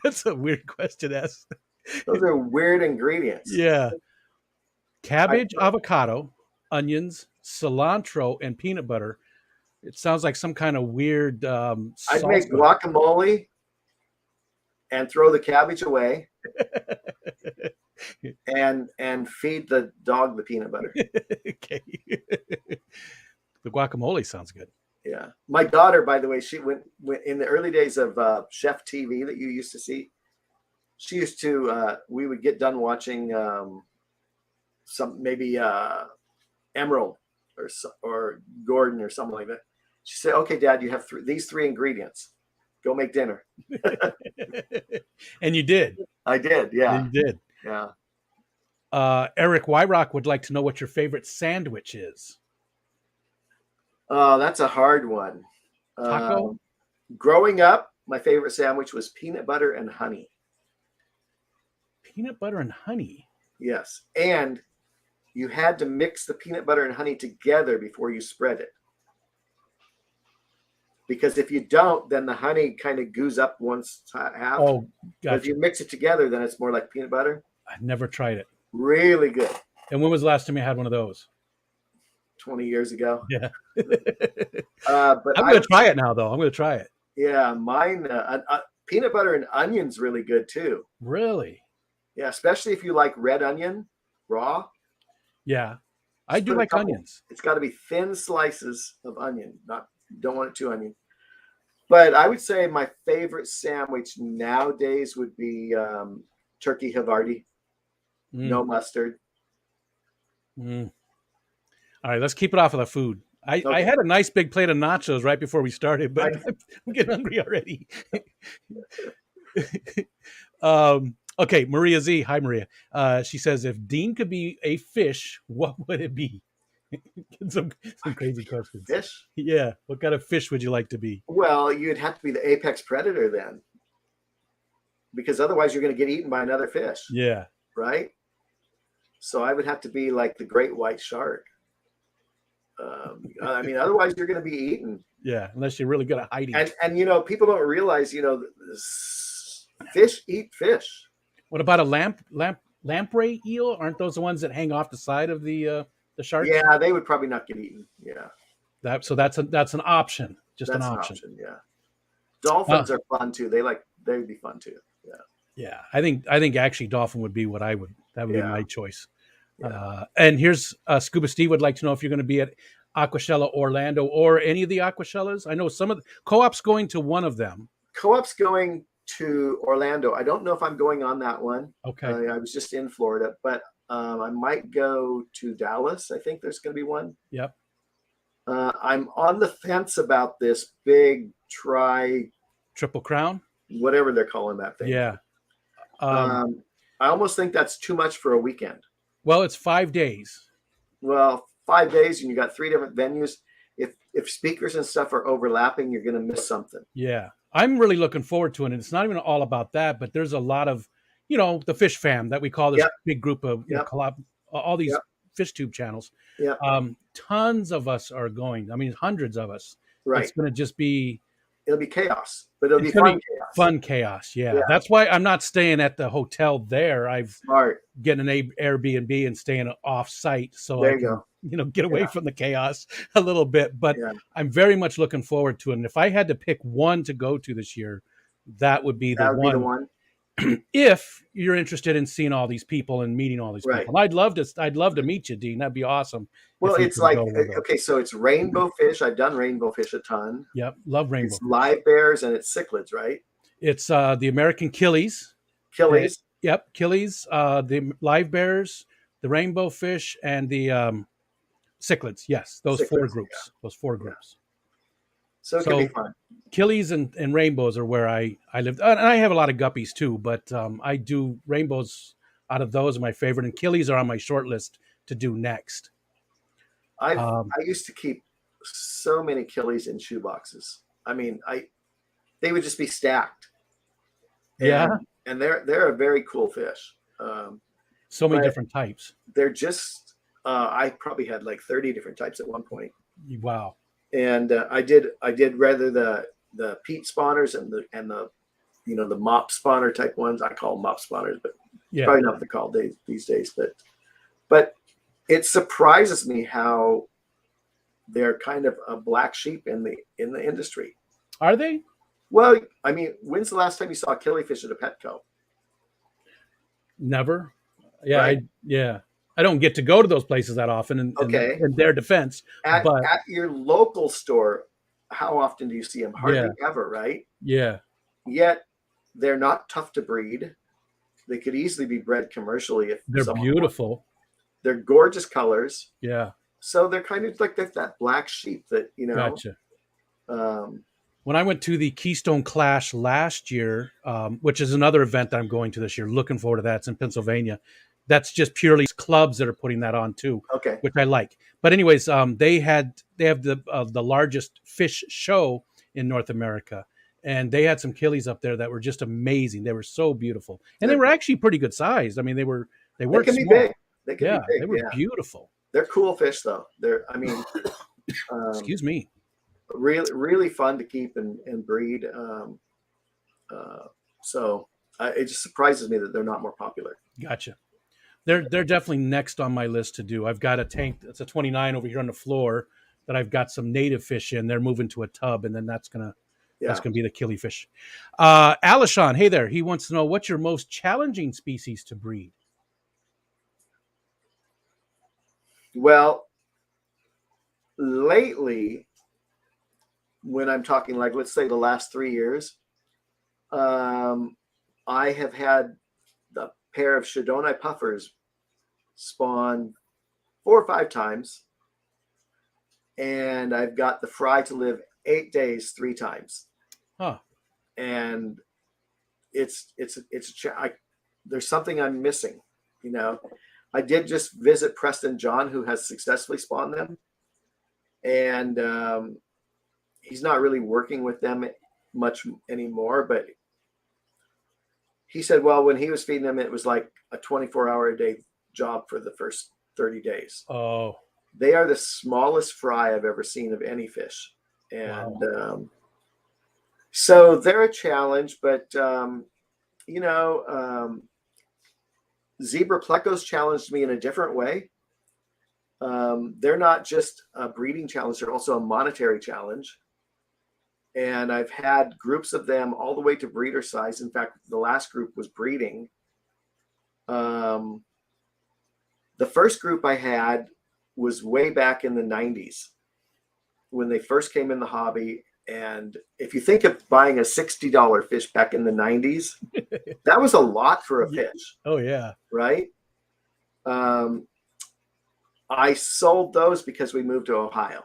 That's a weird question, S. Those are weird ingredients. Yeah. Cabbage, avocado, onions, cilantro, and peanut butter. It sounds like some kind of weird salsa. I'd make guacamole and throw the cabbage away and feed the dog the peanut butter. Okay. The guacamole sounds good. Yeah. My daughter, by the way, she went in the early days of Chef TV that you used to see. She used to, we would get done watching maybe Emerald or Gordon or something like that. She said, "Okay, Dad, you have these three ingredients. Go make dinner." And you did. I did, yeah, You did. yeah. Eric Wyrock would like to know what your favorite sandwich is. That's a hard one. Taco? Growing up, my favorite sandwich was peanut butter and honey. Peanut butter and honey? Yes, and you had to mix the peanut butter and honey together before you spread it. Because if you don't, then the honey kind of goos up half. Oh, gotcha. But if you mix it together, then it's more like peanut butter. I've never tried it. Really good. And when was the last time you had one of those? 20 years ago. Yeah. But I'm going to try it now, though. I'm going to try it. Yeah, mine, peanut butter and onion's really good, too. Really? Yeah, especially if you like red onion, raw. Yeah. I do like onions. It's got to be thin slices of onion. Don't want it too onion. But I would say my favorite sandwich nowadays would be turkey Havarti. No mustard. All right, let's keep it off of the food. I had a nice big plate of nachos right before we started, but I'm getting hungry already. Okay, Maria Z. Hi, Maria. She says, if Dean could be a fish, what would it be? some crazy questions. Fish? Yeah. What kind of fish would you like to be? Well, you'd have to be the apex predator then. Because otherwise you're going to get eaten by another fish. Yeah. Right? So I would have to be like the great white shark. I mean, otherwise you're going to be eaten. Yeah, unless you're really good at hiding. And people don't realize, fish eat fish. What about a lamprey eel? Aren't those the ones that hang off the side of the shark? Yeah, they would probably not get eaten. Yeah. That's an option. Just an option. Yeah. Dolphins are fun too. They'd be fun too. Yeah. Yeah, I think actually dolphin would be that would be my choice. Yeah. And here's Scuba Steve would like to know if you're going to be at Aquacella Orlando or any of the Aquacellas. I know some of the Co-op's going to one of them. Co-op's going to Orlando. I don't know if I'm going on that one. Okay. I was just in Florida, but I might go to Dallas. I think there's going to be one. Yep. I'm on the fence about this big Triple Crown, whatever they're calling that thing. Yeah. I almost think that's too much for a weekend. Well, it's 5 days. Well, 5 days, and you got 3 different venues. If speakers and stuff are overlapping, you're going to miss something. Yeah, I'm really looking forward to it. And it's not even all about that, but there's a lot of, the fish fam that we call this big group of all these fish tube channels. Yeah. Tons of us are going. I mean, hundreds of us. Right. It's going to just be. It'll be chaos, but it'll be fun chaos. Fun chaos, yeah. That's why I'm not staying at the hotel there. I've getting an Airbnb and staying off site so I can, get away from the chaos a little bit. But I'm very much looking forward to it. And if I had to pick one to go to this year, that would be the one. If you're interested in seeing all these people and meeting all these people, I'd love to meet you, Dean. That'd be awesome. Well, it's like, okay, so it's rainbow fish. I've done rainbow fish a ton. Yep, love rainbow. It's live bears and it's cichlids, right? It's the American killies. Killies. Yep, killies, the live bears, the rainbow fish, and the cichlids. Yes, those four groups. Yeah. Those four groups. So it could be fun. Killies and rainbows are where I lived. And I have a lot of guppies too, but I do rainbows out of those are my favorite. And killies are on my short list to do next. I used to keep so many killies in shoe boxes. I mean, they would just be stacked. And they're a very cool fish. So many different types. They're just I probably had like 30 different types at one point. Wow. And I did rather the peat spawners and the mop spawner type ones. I call them mop spawners, but probably not what they're called these days. But it surprises me how they're kind of a black sheep in the industry. Are they? Well, I mean, when's the last time you saw a killifish at a Petco? Never. Yeah, right? I don't get to go to those places that often. In their defense, at your local store, how often do you see them? Hardly ever, right? Yeah. Yet they're not tough to breed. They could easily be bred commercially if they're beautiful. They're gorgeous colors. Yeah. So they're kind of like that black sheep that, Gotcha. um, When I went to the Keystone Clash last year, which is another event that I'm going to this year, looking forward to that. It's in Pennsylvania. That's just purely clubs that are putting that on too, okay. which I like. But anyways, they have the largest fish show in North America, and they had some killies up there that were just amazing. They were so beautiful, and they They're, were actually pretty good sized. I mean, they they weren't can be big. small. They can be Yeah, big. they were Yeah. beautiful. They're cool fish though. I mean, Excuse me. really, really fun to keep and breed. Uh, so it just surprises me that they're not more popular. Gotcha. They're definitely next on my list to do. I've got a tank that's a 29 over here on the floor that I've got some native fish in. They're moving to a tub, and then that's Yeah. gonna be the killifish. Alishon, hey there. He wants to know what's your most challenging species to breed. Well, lately, when I'm talking like, let's say the last 3 years, um, I have had the pair of Shadoni puffers spawn 4 or 5 times, and I've got the fry to live 8 days 3 times, Huh. and there's something I'm missing. I did just visit Preston John, who has successfully spawned them, and he's not really working with them much anymore. But he said, well, when he was feeding them, it was like a 24-hour a day job for the first 30 days. Oh, They are the smallest fry I've ever seen of any fish, and wow. so they're a challenge. But zebra plecos challenged me in a different way. They're not just a breeding challenge, they're also a monetary challenge. And I've had groups of them all the way to breeder size. In fact, the last group was breeding. The first group I had was way back in the 90s when they first came in the hobby. And if you think of buying a $60 fish back in the 90s, that was a lot for a fish. Oh yeah. Right? I sold those because we moved to Ohio.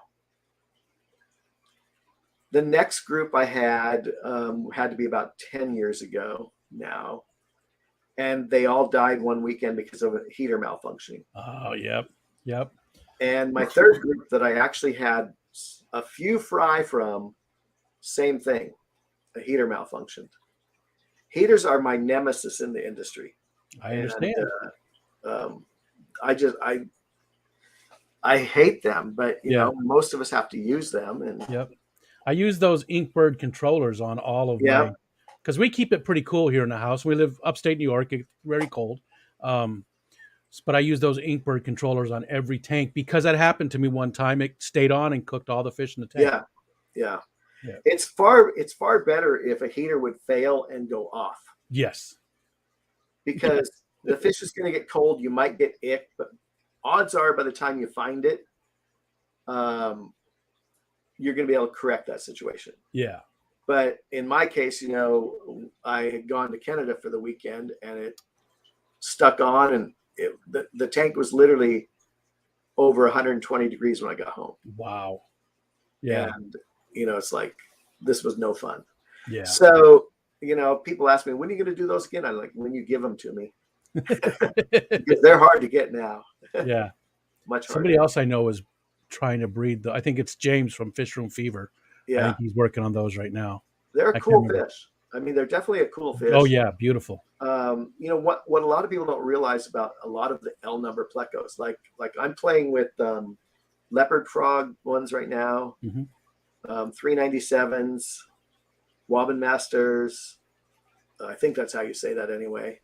The next group I had to be about 10 years ago now. And they all died one weekend because of a heater malfunctioning. Oh, yep. Yep. And my third group that I actually had a few fry from, same thing, a heater malfunctioned. Heaters are my nemesis in the industry. I understand. And I hate them, but most of us have to use them. And yep. I use those Inkbird controllers on all of yeah, my, because we keep it pretty cool here in the house. We live upstate New York. It's very cold. But I use those Inkbird controllers on every tank because that happened to me one time. It stayed on and cooked all the fish in the tank. Yeah. It's far better if a heater would fail and go off. Yes. Because the fish is going to get cold. You might get ick, but odds are by the time you find it, you're going to be able to correct that situation. Yeah. But in my case, I had gone to Canada for the weekend and it stuck on, and the tank was literally over 120 degrees when I got home. Wow. Yeah. And, it's like, this was no fun. Yeah. So, people ask me, when are you going to do those again? I'm like, when you give them to me. Because they're hard to get now. Yeah. Much harder. Somebody else I know is trying to breed. I think it's James from Fishroom Fever. Yeah. I think he's working on those right now. They're a cool fish. I mean, they're definitely a cool fish. Oh yeah, beautiful. What a lot of people don't realize about a lot of the L number plecos, like I'm playing with leopard frog ones right now, 397s, Webmasters. I think that's how you say that anyway.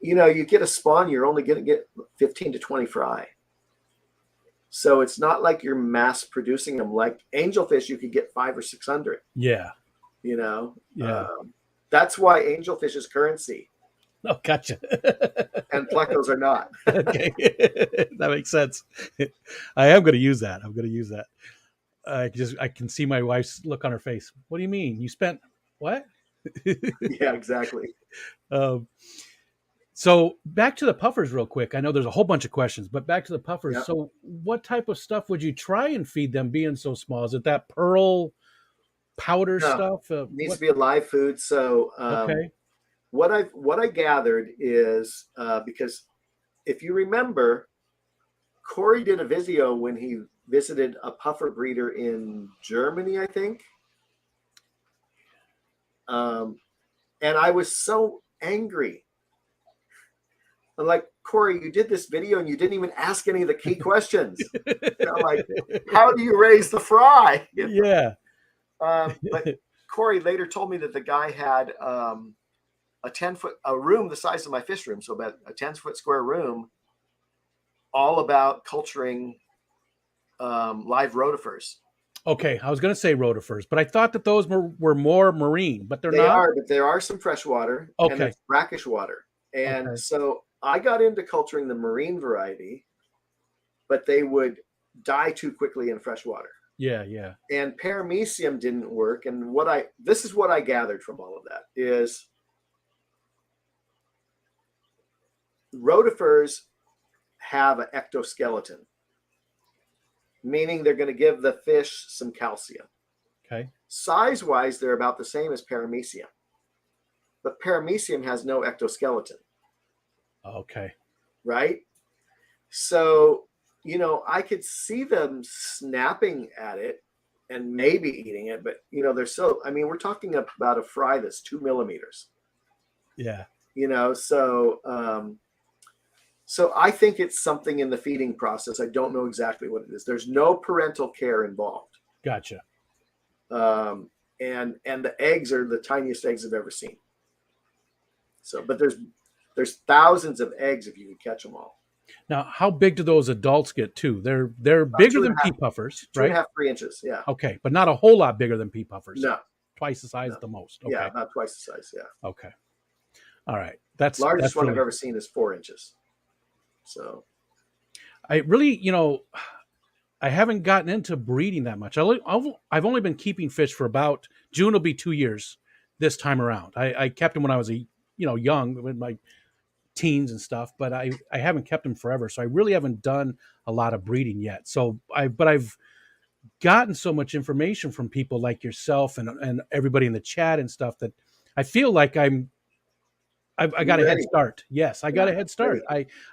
You get a spawn, you're only going to get 15 to 20 fry. So it's not like you're mass producing them. Like angelfish, you could get 500 or 600. Yeah. Yeah. That's why angelfish is currency. Oh, gotcha. And plecos are not. Okay. That makes sense. I am going to use that. I'm going to use that. I can see my wife's look on her face. What do you mean? You spent what? Yeah, exactly. So back to the puffers real quick. I know there's a whole bunch of questions, but back to the puffers. Yeah. So what type of stuff would you try and feed them being so small? Is it that pearl powder No, stuff? needs What? to be a live food. So Okay. what I gathered is because if you remember, Cory did a video when he visited a puffer breeder in Germany, I think. And I was so angry. I'm like, Cory, you did this video and you didn't even ask any of the key questions. I'm like, how do you raise the fry? Yeah. But Cory later told me that the guy had a 10-foot a room the size of my fish room, so about a 10-foot square room, all about culturing live rotifers. Okay, I was going to say rotifers, but I thought that those were more marine, but they're They not. are, but there are some fresh water and Okay. there's brackish water. And Okay. so I got into culturing the marine variety, but they would die too quickly in fresh water. Yeah, yeah. And paramecium didn't work. And this is what I gathered from all of that is rotifers have an ectoskeleton, meaning they're going to give the fish some calcium. Okay. Size-wise, they're about the same as paramecium. But paramecium has no ectoskeleton. Okay. Right? So, I could see them snapping at it and maybe eating it, but they're so, we're talking about a fry that's 2 millimeters. Yeah. So I think it's something in the feeding process. I don't know exactly what it is. There's no parental care involved. Gotcha. And the eggs are the tiniest eggs I've ever seen. So, but there's thousands of eggs if you can catch them all. Now, how big do those adults get too? They're bigger than pea puffers, right? 2.5, 3 inches. Yeah. Okay, but not a whole lot bigger than pea puffers. No. Twice the size at the most. Okay. Yeah, about twice the size. Yeah. Okay. All right. That's largest one really... I've ever seen is 4 inches. So I really, I haven't gotten into breeding that much. I've only been keeping fish for about June will be 2 years this time around. I kept them when I was young, with my teens and stuff, but I haven't kept them forever. So I really haven't done a lot of breeding yet. So I've gotten so much information from people like yourself and everybody in the chat and stuff that I feel like I got a head start. Yes, I got a head start.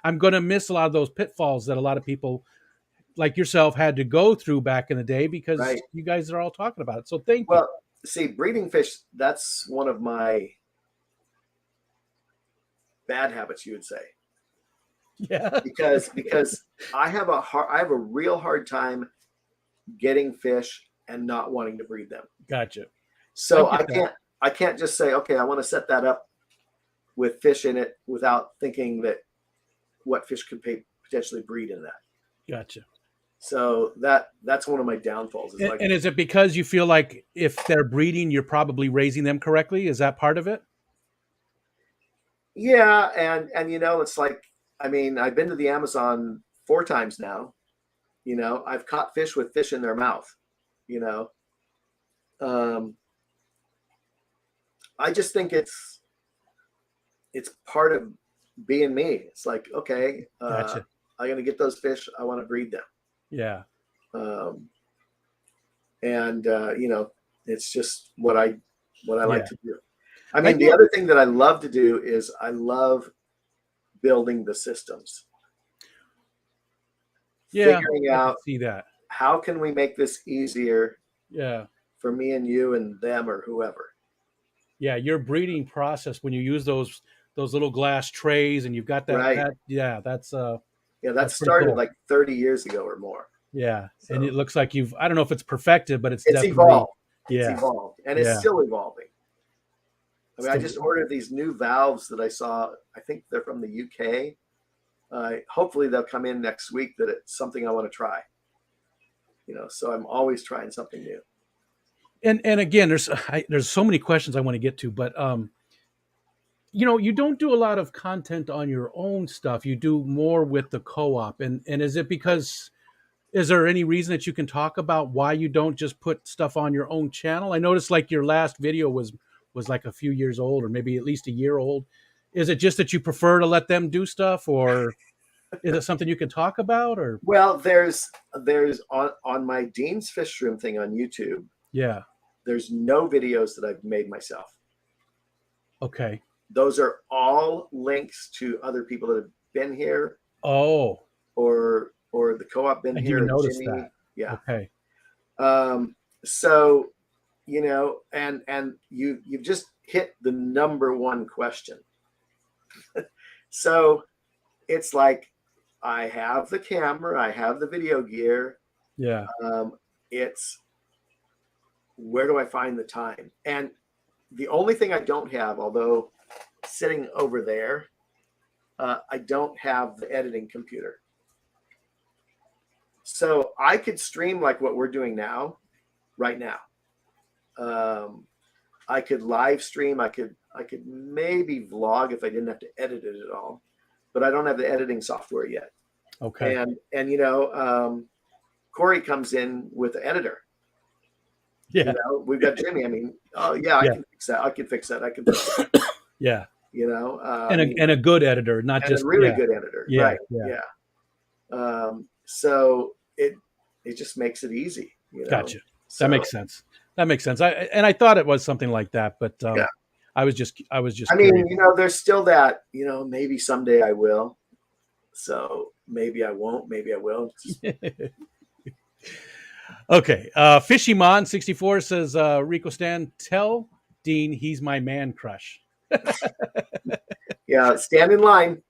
I'm going to miss a lot of those pitfalls that a lot of people like yourself had to go through back in the day because you guys are all talking about it. So thank you. Well, see, breeding fish, that's one of my bad habits, you would say. Yeah. Because I have a real hard time getting fish and not wanting to breed them. Gotcha. So I can't just say, okay, I want to set that up with fish in it without thinking that what fish could potentially breed in that. Gotcha. So that's one of my downfalls. And is it because you feel like if they're breeding, you're probably raising them correctly? Is that part of it? Yeah, and it's like, I've been to the Amazon 4 times now. I've caught fish with fish in their mouth. I just think it's part of being me. It's like, okay, gotcha. I'm gonna get those fish. I want to breed them. Yeah. It's just what I like to do. The other thing that I love to do is I love building the systems. Yeah. Figuring out see that. How can we make this easier? Yeah. For me and you and them or whoever. Yeah, your breeding process when you use those little glass trays and you've got that. Right. That started cool. like 30 years ago or more. Yeah, so. And it looks like I don't know if it's perfected, but it's definitely evolved. Yeah, it's evolved, and it's still evolving. I just ordered these new valves that I saw. I think they're from the UK. Hopefully they'll come in next week. That it's something I want to try. So I'm always trying something new. And again, there's so many questions I want to get to, but you don't do a lot of content on your own stuff. You do more with the co-op, and is it because? Is there any reason that you can talk about why you don't just put stuff on your own channel? I noticed like your last video was like a few years old or maybe at least a year old. Is it just that you prefer to let them do stuff, or is it something you can talk about? Or Well, there's on my Dean's Fishroom thing on YouTube. yeah, There's no videos that I've made myself. okay. Those are all links to other people that have been here, Oh, or the co-op been I didn't here, even and notice that. Jimmy. Yeah. Okay. So, and you've just hit the number one question. So it's like, I have the camera, I have the video gear. Yeah. It's, where do I find the time? And the only thing I don't have, although sitting over there, I don't have the editing computer. So I could stream like what we're doing now, right now. I could live stream. I could maybe vlog if I didn't have to edit it at all, but I don't have the editing software yet. Okay. And Cory comes in with the editor. Yeah. We've got Jimmy. I mean, oh yeah, I Yeah. can fix that. I can fix that. I can fix that. Yeah. And a good editor, not and just a really good editor. Yeah. Right. Yeah. So it just makes it easy. Gotcha. So, That makes sense. That makes sense. I thought it was something like that, but yeah. I was just I curious. mean, there's still that, maybe someday I will. So maybe I won't, maybe I will. Okay. Fishymon 64 says, Rico Stan, tell Dean he's my man crush. Yeah, stand in line.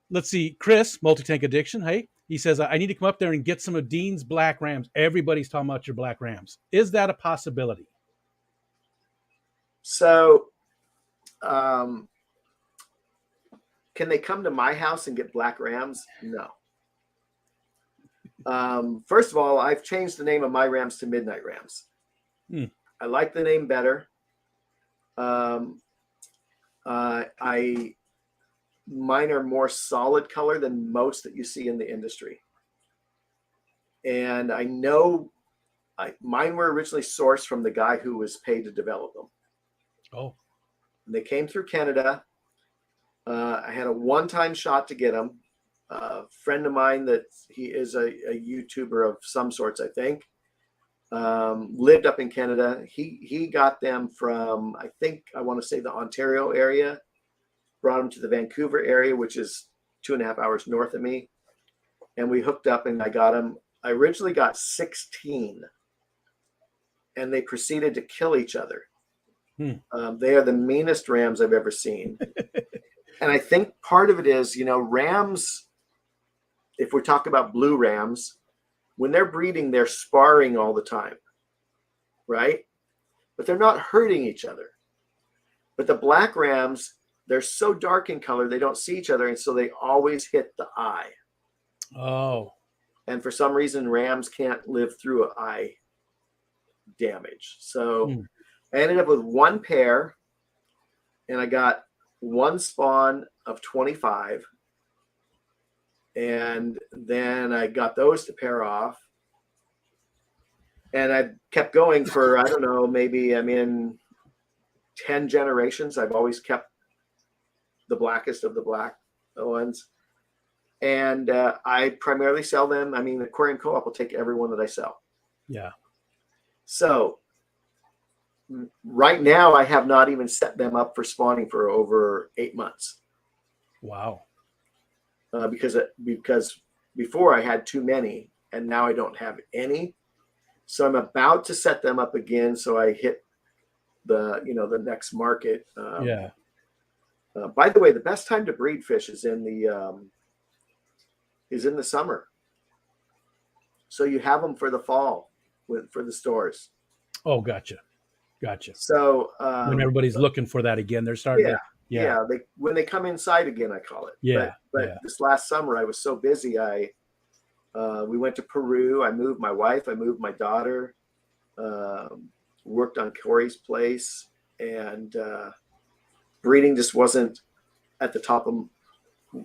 Let's see. Chris, Multi-Tank Addiction. Hey, he says, I need to come up there and get some of Dean's black rams. Everybody's talking about your black rams. Is that a possibility? So, can they come to my house and get black rams? No. First of all, I've changed the name of my rams to Midnight Rams. I like the name better. Mine are more solid color than most that you see in the industry. And I know mine were originally sourced from the guy who was paid to develop them. Oh. And they came through Canada. I had a one-time shot to get them. A friend of mine that he is a YouTuber of some sorts, I think, lived up in Canada. He got them from, I want to say the Ontario area, brought them to the Vancouver area, which is 2.5 hours north of me. And we hooked up and I got them. I originally got 16 and they proceeded to kill each other. They are the meanest rams I've ever seen. And I think part of it is, rams, if we're talking about blue rams, when they're breeding, they're sparring all the time, right? But they're not hurting each other. But the black rams, they're so dark in color, they don't see each other, and so they always hit the eye. Oh. And for some reason, rams can't live through an eye damage. So I ended up with one pair, and I got one spawn of 25. And then I got those to pair off. And I kept going for, I don't know, maybe 10 generations. I've always kept the blackest of the black ones. And I primarily sell them. I mean, the Aquarium Co-op will take every one that I sell. Yeah. So right now, I have not even set them up for spawning for over 8 months. Wow. Because before I had too many, and now I don't have any. So I'm about to set them up again, so I hit the next market. Yeah. By the way, the best time to breed fish is in the summer. So you have them for the fall for the stores. Oh, gotcha. So when everybody's looking for that again, they're starting to. Yeah, when they come inside again, I call it. Yeah. But this last summer, I was so busy. We went to Peru. I moved my wife. I moved my daughter. Worked on Cory's place, and breeding just wasn't at the top of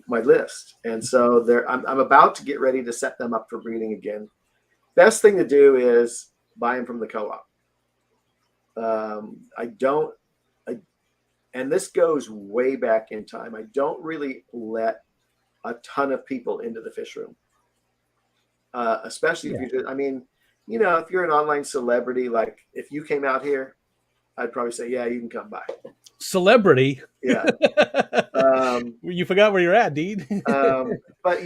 my list. And so I'm about to get ready to set them up for breeding again. Best thing to do is buy them from the co-op. I don't and this goes way back in time. I don't really let a ton of people into the fish room, especially if you do. I mean, if you're an online celebrity, like if you came out here, I'd probably say, yeah, you can come by. Celebrity. Yeah. You forgot where you're at, Dean. But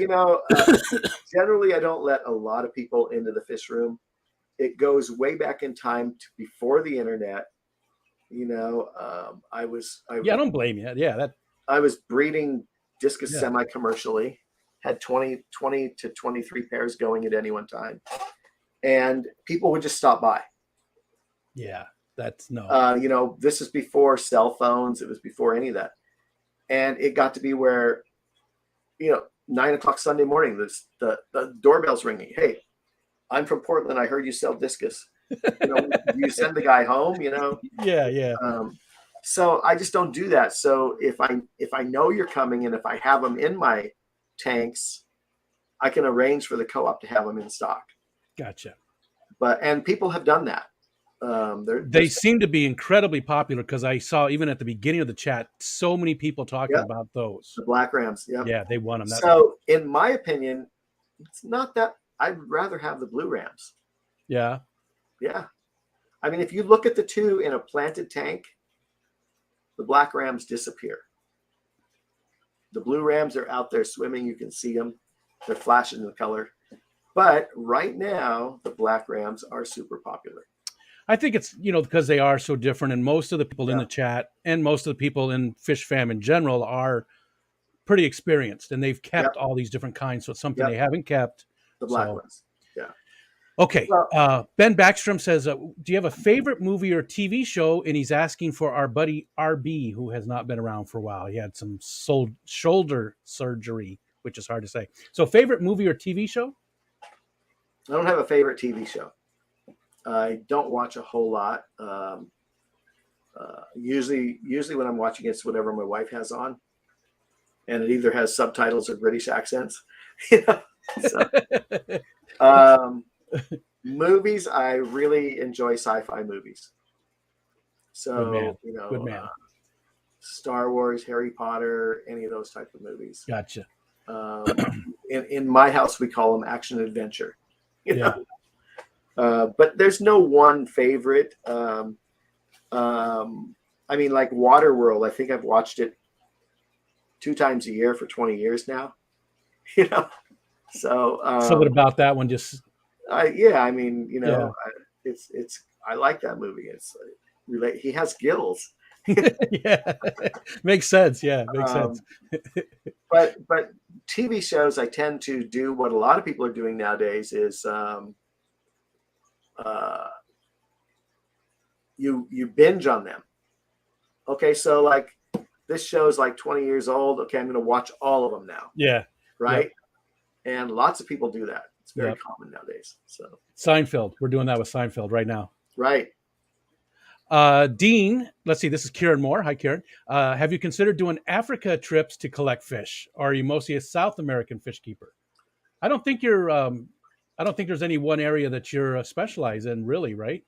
generally, I don't let a lot of people into the fish room. It goes way back in time to before the internet. I don't blame you. Yeah, I was breeding discus semi-commercially, had 20 to 23 pairs going at any one time, and people would just stop by. Yeah, that's no. This is before cell phones. It was before any of that, and it got to be where, 9 o'clock Sunday morning, the doorbell's ringing. Hey, I'm from Portland. I heard you sell discus. You send the guy home. Yeah. So I just don't do that. So if I know you're coming and if I have them in my tanks, I can arrange for the co-op to have them in stock. Gotcha. And people have done that. They seem to be incredibly popular because I saw even at the beginning of the chat so many people talking about those. The black rams. Yep. Yeah, they want them. So in my opinion, it's not that. I'd rather have the blue rams. Yeah. Yeah. I mean, if you look at the two in a planted tank, the black rams disappear. The blue rams are out there swimming. You can see them. They're flashing the color. But right now, the black rams are super popular. I think it's, because they are so different. And most of the people in the chat and most of the people in Fish Fam in general are pretty experienced. And they've kept all these different kinds. So it's something they haven't kept. The black ones. Yeah. Okay. Well, Ben Backstrom says, do you have a favorite movie or TV show? And he's asking for our buddy RB, who has not been around for a while. He had some shoulder surgery, which is hard to say. So favorite movie or TV show? I don't have a favorite TV show. I don't watch a whole lot. Usually when I'm watching, it's whatever my wife has on. And it either has subtitles or British accents. Movies, I really enjoy sci-fi movies. So, Good man. Star Wars, Harry Potter, any of those type of movies. Gotcha. In my house, we call them action adventure. But there's no one favorite. I mean, like Waterworld, I think I've watched it 2 times a year for 20 years now. So something about that one just. I mean, I like that movie. It's he has gills. Yeah, makes sense. Yeah, makes sense. But TV shows, I tend to do what a lot of people are doing nowadays is you binge on them. Okay, so like this show's like 20 years old. Okay, I'm going to watch all of them now. Yeah. Right. Yep. And lots of people do that. It's very common nowadays. So Seinfeld, we're doing that with Seinfeld right now. Right. Dean, let's see. This is Kieran Moore. Hi, Kieran. Have you considered doing Africa trips to collect fish, or are you mostly a South American fish keeper? I don't think you're. I don't think there's any one area that you're specialized in, really, right?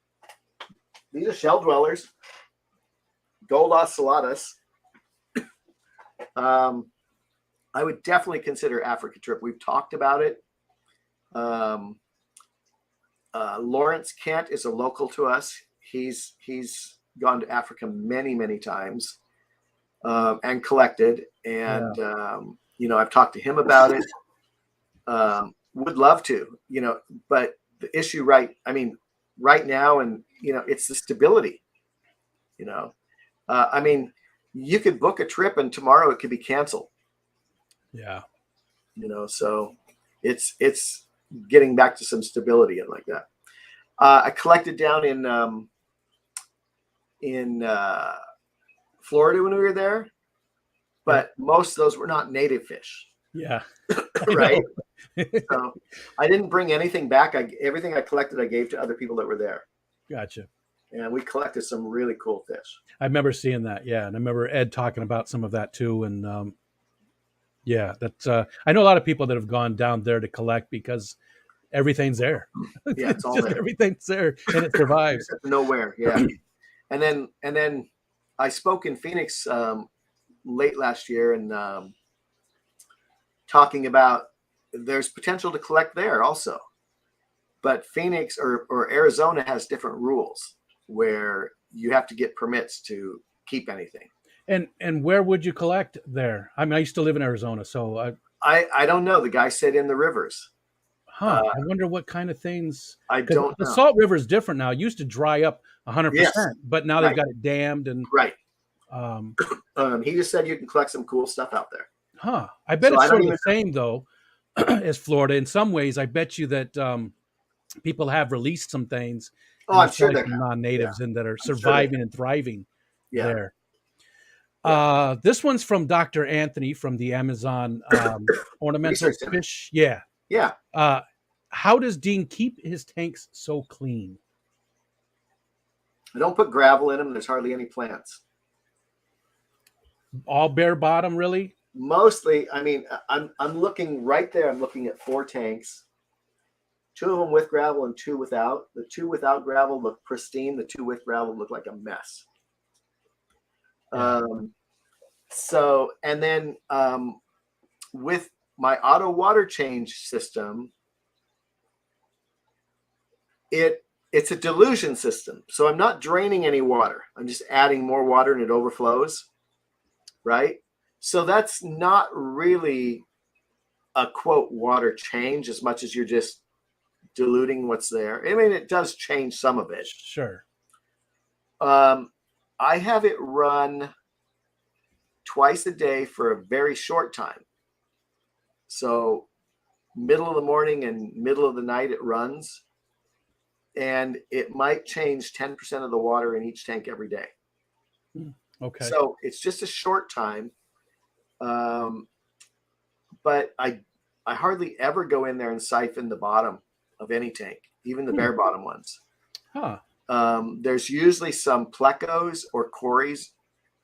These are shell dwellers, gold ocellatus. I would definitely consider Africa trip. We've talked about it. Lawrence Kent is a local to us. He's gone to Africa many, many times and collected. And, I've talked to him about it. Would love to, but the issue right now, and, it's the stability, I mean, you could book a trip and tomorrow it could be canceled. Yeah. So it's getting back to some stability and like that. I collected down in Florida when we were there, but most of those were not native fish. Yeah. Right. So I didn't bring anything back. Everything I collected, I gave to other people that were there. Gotcha. And we collected some really cool fish. I remember seeing that. Yeah. And I remember Ed talking about some of that too. And that's, I know a lot of people that have gone down there to collect because everything's there. Yeah. It's all there. Everything's there and it survives. Nowhere. Yeah. And then I spoke in Phoenix late last year and talking about there's potential to collect there also. But Phoenix or Arizona has different rules where you have to get permits to keep anything. And where would you collect there? I mean, I used to live in Arizona, so I don't know. The guy said in the rivers. I wonder what kind of things. I Because don't the know. Salt River is different now. It used to dry up 100%, Yes, but now they've right. got it dammed and Right. um, He just said you can collect some cool stuff out there. I bet So it's I sort don't of the same though as Florida. In some ways, I bet you that people have released some things, Oh, and I'm there's sure probably they some have. non-natives Yeah, in that are I'm sure they surviving and thriving Yeah. there. Yeah. This one's from Dr. Anthony from the Amazon ornamental Research center. fish. Yeah. Yeah. How does Dean keep his tanks so clean? I don't put gravel in them. There's hardly any plants. All bare bottom, really? Mostly, I mean, I'm looking right there. I'm looking at 4 tanks. 2 of them with gravel and 2 without. The 2 without gravel look pristine. The 2 with gravel look like a mess. Yeah. So, and then with my auto water change system, it's a dilution system. So I'm not draining any water. I'm just adding more water and it overflows, right? So that's not really a quote water change as much as you're just diluting what's there. I mean, it does change some of it. Sure. I have it run twice a day for a very short time. So middle of the morning and middle of the night it runs. And it might change 10% of the water in each tank every day. Okay. So it's just a short time. But I hardly ever go in there and siphon the bottom of any tank, even the bare bottom ones. There's usually some plecos or Corys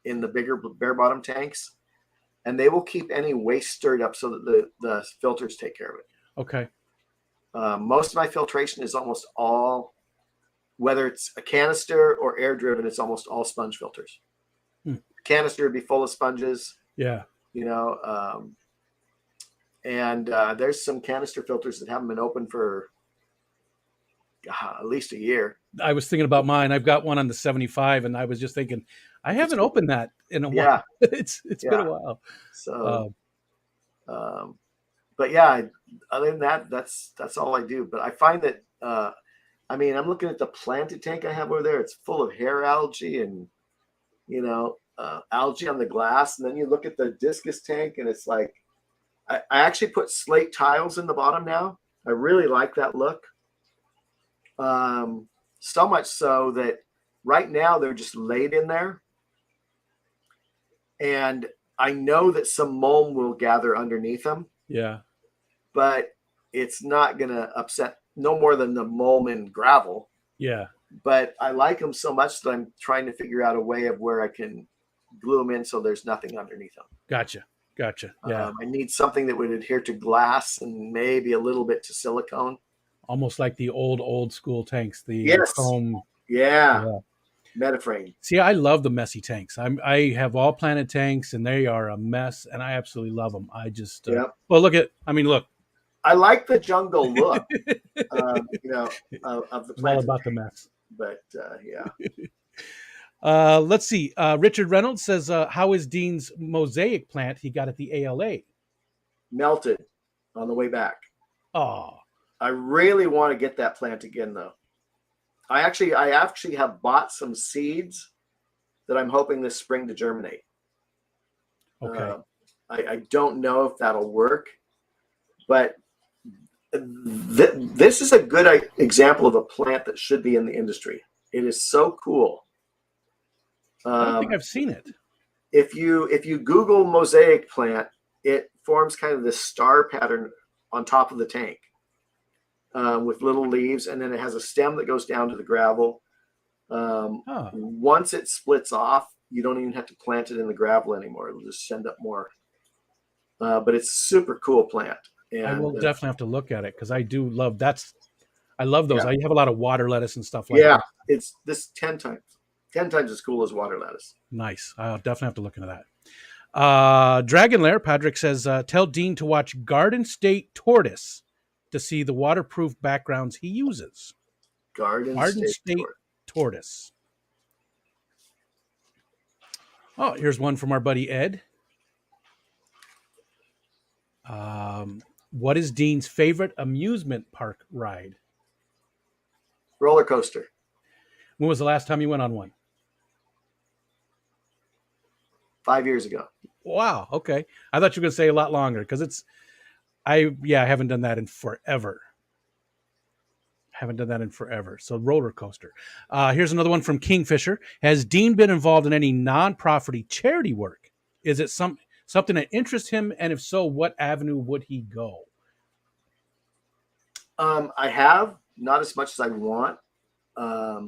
in the bigger bare bottom tanks, and they will keep any waste stirred up so that the filters take care of it. Okay. Most of my filtration is almost all, whether it's a canister or air driven, it's almost all sponge filters. Canister would be full of sponges. Yeah. You know, and there's some canister filters that haven't been open for at least a year. I was thinking about mine. I've got one on the 75, and I was just thinking, I haven't opened that in a while. Yeah. it's been a while. So, but yeah, other than that, that's all I do. But I find that, I mean, I'm looking at the planted tank I have over there. It's full of hair algae and, you know, algae on the glass. And then you look at the discus tank and it's like, I actually put slate tiles in the bottom now. I really like that look. So much so that right now they're just laid in there. And I know that some mulm will gather underneath them. Yeah. But it's not going to upset no more than the mulm and gravel. Yeah. But I like them so much that I'm trying to figure out a way of where I can glue them in so there's nothing underneath them. Gotcha. Yeah. I need something that would adhere to glass and maybe a little bit to silicone. Almost like the old school tanks. Yes. Chrome. Yeah. Metaframe. See, I love the messy tanks. I have all planted tanks, and they are a mess, and I absolutely love them. I just well, look. I like the jungle look, you know, of the plant. All about the mess. But yeah. Let's see. Richard Reynolds says, "How is Dean's mosaic plant he got at the ALA?" Melted on the way back. Oh, I really want to get that plant again, though. I actually have bought some seeds that I'm hoping this spring to germinate. Okay. I don't know if that'll work, but this is a good example of a plant that should be in the industry. It is so cool. I don't think I've seen it. If you Google mosaic plant, it forms kind of this star pattern on top of the tank. With little leaves, and then it has a stem that goes down to the gravel. Once it splits off, you don't even have to plant it in the gravel anymore. It'll just send up more. But it's a super cool plant. And, I will definitely have to look at it because I do love I love those. Yeah. I have a lot of water lettuce and stuff like that. Yeah, it's this 10 times 10 times as cool as water lettuce. Nice. I'll definitely have to look into that. Dragon Lair, Patrick says, tell Dean to watch Garden State Tortoise to see the waterproof backgrounds he uses. Garden State Tortoise. Oh, here's one from our buddy Ed. What is Dean's favorite amusement park ride? Roller coaster. When was the last time you went on one? 5 years ago. Wow. Okay. I thought you were going to say a lot longer because I haven't done that in forever. So roller coaster. Here's another one from Kingfisher. Has Dean been involved in any non-profit charity work? Is it something that interests him? And if so, what avenue would he go? I have, not as much as I want. I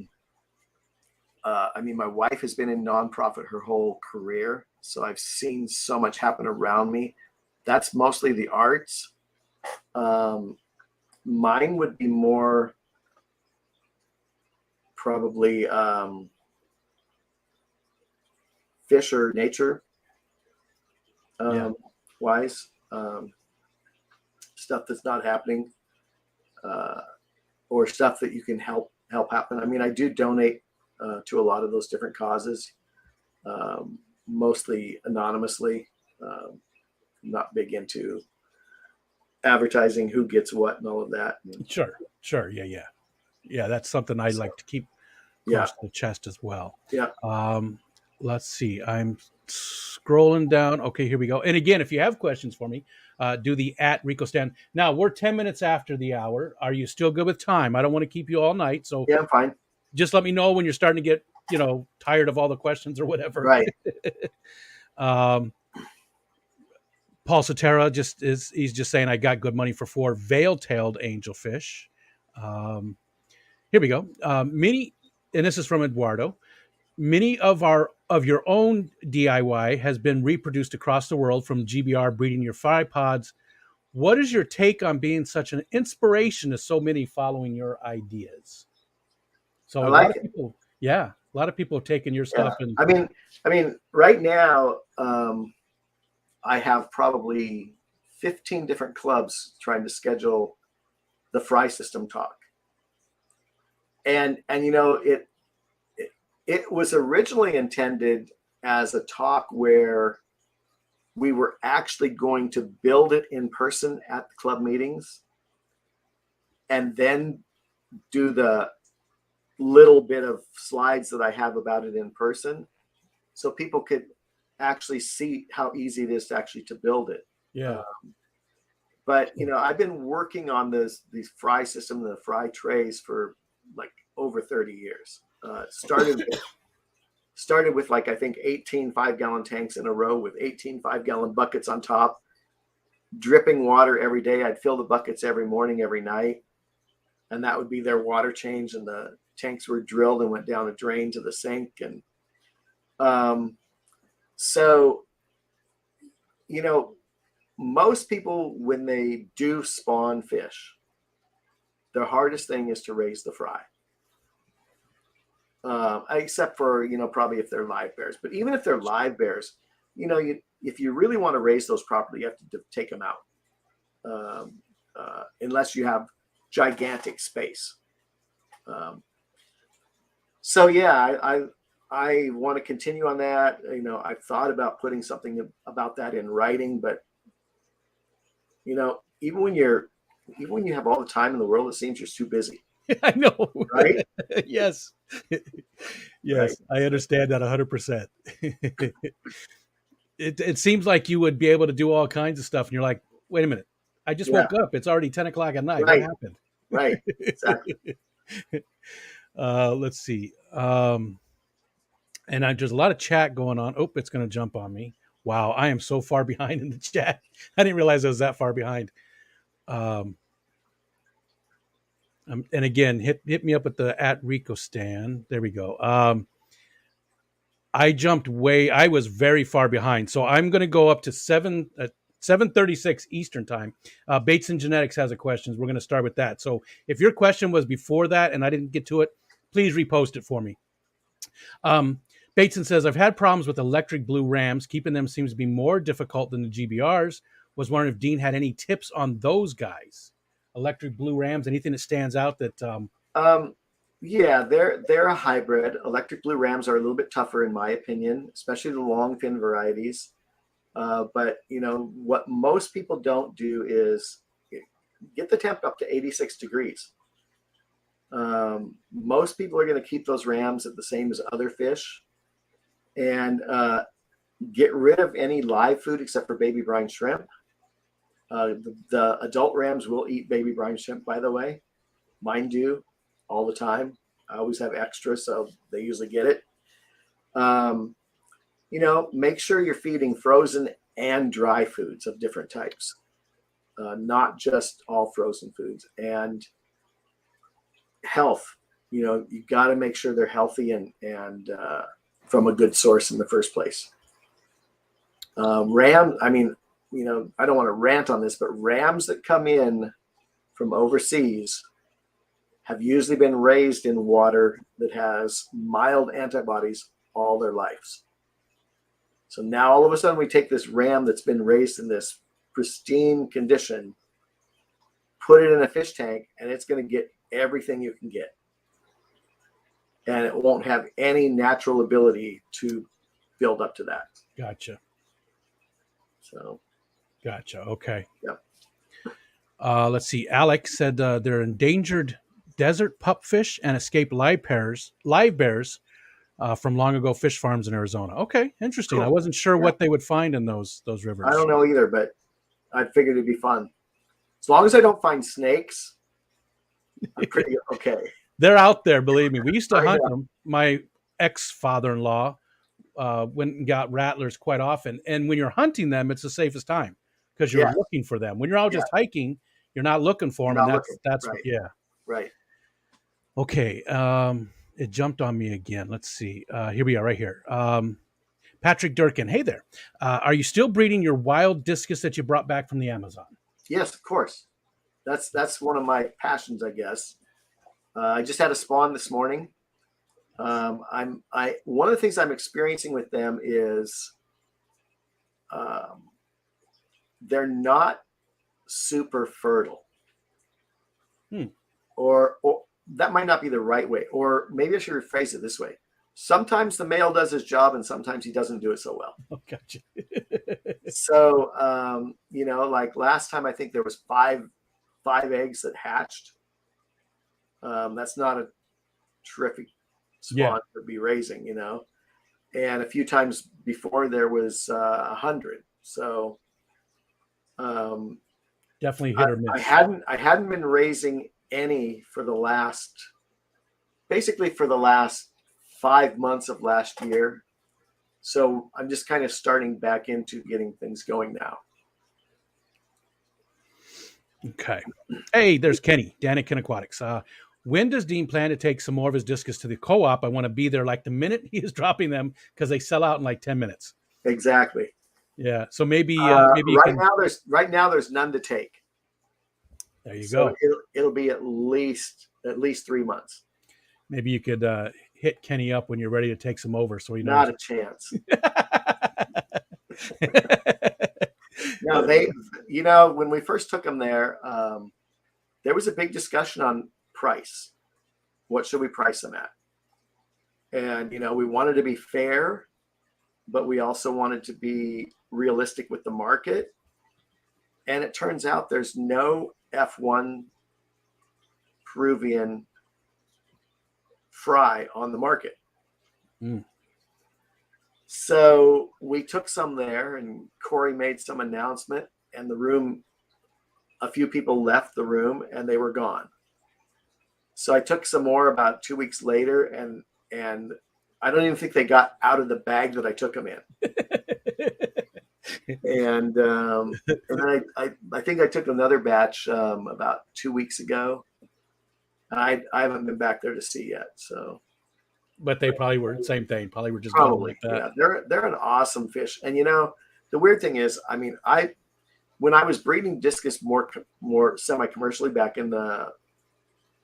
mean, my wife has been in nonprofit her whole career, so I've seen so much happen around me. That's mostly the arts. Mine would be more probably fish or nature wise, stuff that's not happening, or stuff that you can help happen. I mean, I do donate to a lot of those different causes, mostly anonymously. Not big into advertising who gets what and all of that. Sure. Yeah. That's something I like to keep close to the chest as well. Yeah. Let's see. I'm scrolling down. Okay, here we go. And again, if you have questions for me, do the @RicoStan. Now we're 10 minutes after the hour. Are you still good with time? I don't want to keep you all night. So yeah, I'm fine. Just let me know when you're starting to get, tired of all the questions or whatever. Right. Paul Sotera he's just saying, I got good money for 4 veil-tailed angelfish. Here we go. Many, and this is from Eduardo. Many of your own DIY has been reproduced across the world from GBR breeding your fry pods. What is your take on being such an inspiration to so many following your ideas? So a lot of people have taken your stuff. And I mean, right now, I have probably 15 different clubs trying to schedule the fry system talk. And it was originally intended as a talk where we were actually going to build it in person at the club meetings and then do the little bit of slides that I have about it in person so people could actually see how easy it is to actually to build it. Yeah. But I've been working on these fry system, the fry trays for like over 30 years. Started with like, I think 18 5-gallon tanks in a row with 18 5-gallon buckets on top, dripping water every day. I'd fill the buckets every morning, every night. And that would be their water change. And the tanks were drilled and went down a drain to the sink. And so, most people, when they do spawn fish, the hardest thing is to raise the fry. Except for, probably if they're live bears. But even if they're live bears, if you really want to raise those properly, you have to take them out. Unless you have gigantic space. So yeah, I want to continue on that. I've thought about putting something about that in writing, but even when you have all the time in the world, it seems you're too busy. I know, right? Yes. Right. I understand that 100%. It seems like you would be able to do all kinds of stuff, and you're like, wait a minute, I just woke up. It's already 10 o'clock at night. Right. What happened? Right. Exactly. Let's see. And there's a lot of chat going on. Oh, it's going to jump on me. Wow, I am so far behind in the chat. I didn't realize I was that far behind. And again, hit me up at the @RicoStan. There we go. I was very far behind. So I'm going to go up to 7:36 Eastern time. Bates and Genetics has a question. We're going to start with that. So if your question was before that and I didn't get to it, please repost it for me. Bateson says, I've had problems with electric blue rams. Keeping them seems to be more difficult than the GBRs. Was wondering if Dean had any tips on those guys. Electric blue rams, anything that stands out that... Yeah, they're a hybrid. Electric blue rams are a little bit tougher in my opinion, especially the long fin varieties. But what most people don't do is get the temp up to 86 degrees. Most people are going to keep those rams at the same as other fish, and get rid of any live food except for baby brine shrimp. The adult rams will eat baby brine shrimp, by the way. Mine do all the time. I always have extra, so they usually get it. Make sure you're feeding frozen and dry foods of different types, not just all frozen foods. And health, you got to make sure they're healthy and from a good source in the first place. Ram, I don't want to rant on this, but rams that come in from overseas have usually been raised in water that has mild antibodies all their lives. So now all of a sudden we take this ram that's been raised in this pristine condition, put it in a fish tank, and it's going to get everything you can get. And it won't have any natural ability to build up to that. Gotcha. So. Gotcha. Okay. Yep. Let's see. Alex said they're endangered desert pupfish and escaped live bears from long ago fish farms in Arizona. Okay, interesting. Cool. I wasn't sure what they would find in those rivers. I don't know either, but I figured it'd be fun. As long as I don't find snakes, I'm pretty okay. They're out there, believe me. We used to hunt them. My ex-father-in-law went and got rattlers quite often. And when you're hunting them, it's the safest time because you're looking for them. When you're out just hiking, you're not looking for them. And that's right. Right. Okay. It jumped on me again. Let's see. Here we are right here. Patrick Durkin. Hey there. Are you still breeding your wild discus that you brought back from the Amazon? Yes, of course. That's one of my passions, I guess. I just had a spawn this morning. One of the things I'm experiencing with them is they're not super fertile. Or that might not be the right way. Or maybe I should rephrase it this way. Sometimes the male does his job and sometimes he doesn't do it so well. Oh, gotcha. So, like last time, I think there was five eggs that hatched. That's not a terrific spawn to be raising, and a few times before there was 100. So, definitely hit or miss. I hadn't been raising any for the last 5 months of last year. So I'm just kind of starting back into getting things going now. Okay. Hey, there's Kenny, Daniken Aquatics. When does Dean plan to take some more of his discus to the co-op? I want to be there like the minute he is dropping them because they sell out in like 10 minutes. Exactly. Yeah. So maybe right now there's none to take. There you go. It'll be at least 3 months. Maybe you could hit Kenny up when you're ready to take some over, so he knows. Not a chance. No, when we first took them there was a big discussion on price. What should we price them at? And we wanted to be fair, but we also wanted to be realistic with the market. And it turns out there's no F1 Peruvian fry on the market. So we took some there and Cory made some announcement, and a few people left the room and they were gone. So I took some more about 2 weeks later, and I don't even think they got out of the bag that I took them in. And then I think I took another batch about 2 weeks ago. I haven't been back there to see yet. So, but they probably were the same thing. Probably were just probably like that. Yeah, they're an awesome fish. And the weird thing is, when I was breeding discus more semi-commercially back in the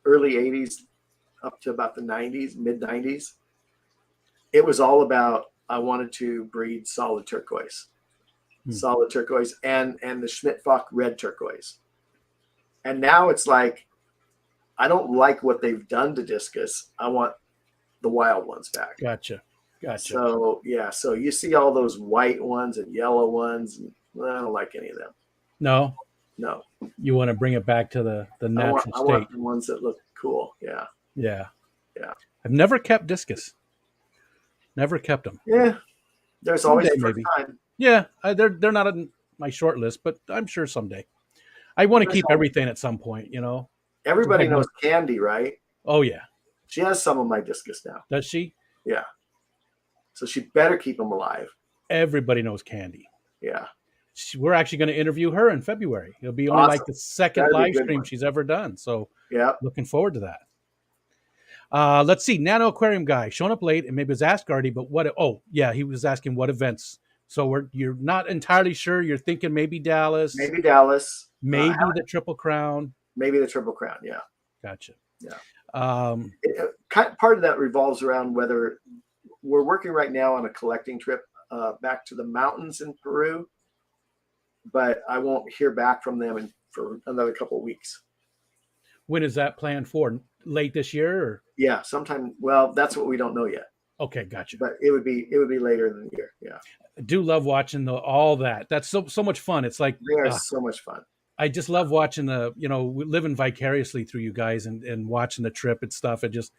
early 80s up to about the 90s, mid 90s, it was all about, I wanted to breed solid turquoise, and the Schmidt-Fock red turquoise. And now it's like, I don't like what they've done to discus. I want the wild ones back. Gotcha. So yeah, so you see all those white ones and yellow ones. And, well, I don't like any of them. No. You want to bring it back to the natural I state. want the ones that look cool. Yeah. Yeah. I've never kept discus. Never kept them. Yeah. There's Someday, always a maybe. time. Yeah, they're not on my short list, but I'm sure someday. I want to keep everything at some point, Everybody knows Candy, right? Oh yeah. She has some of my discus now. Does she? Yeah. So she better keep them alive. Everybody knows Candy. Yeah. We're actually going to interview her in February. It'll be only like the second live stream she's ever done. So yeah, looking forward to that. Let's see. Nano Aquarium guy showing up late, and maybe it was Asgardy, but what? Oh yeah, he was asking what events. So you're not entirely sure. You're thinking maybe Dallas. Maybe the Triple Crown. Maybe the Triple Crown. Yeah. Gotcha. Yeah. Part of that revolves around whether we're working right now on a collecting trip back to the mountains in Peru, but I won't hear back from them for another couple of weeks. When is that planned for? Late this year? Or? Yeah, sometime. Well, that's what we don't know yet. Okay, gotcha. But it would be later in the year. Yeah. I do love watching all that. That's so much fun. It's like they are so much fun. I just love watching living vicariously through you guys and watching the trip and stuff. It just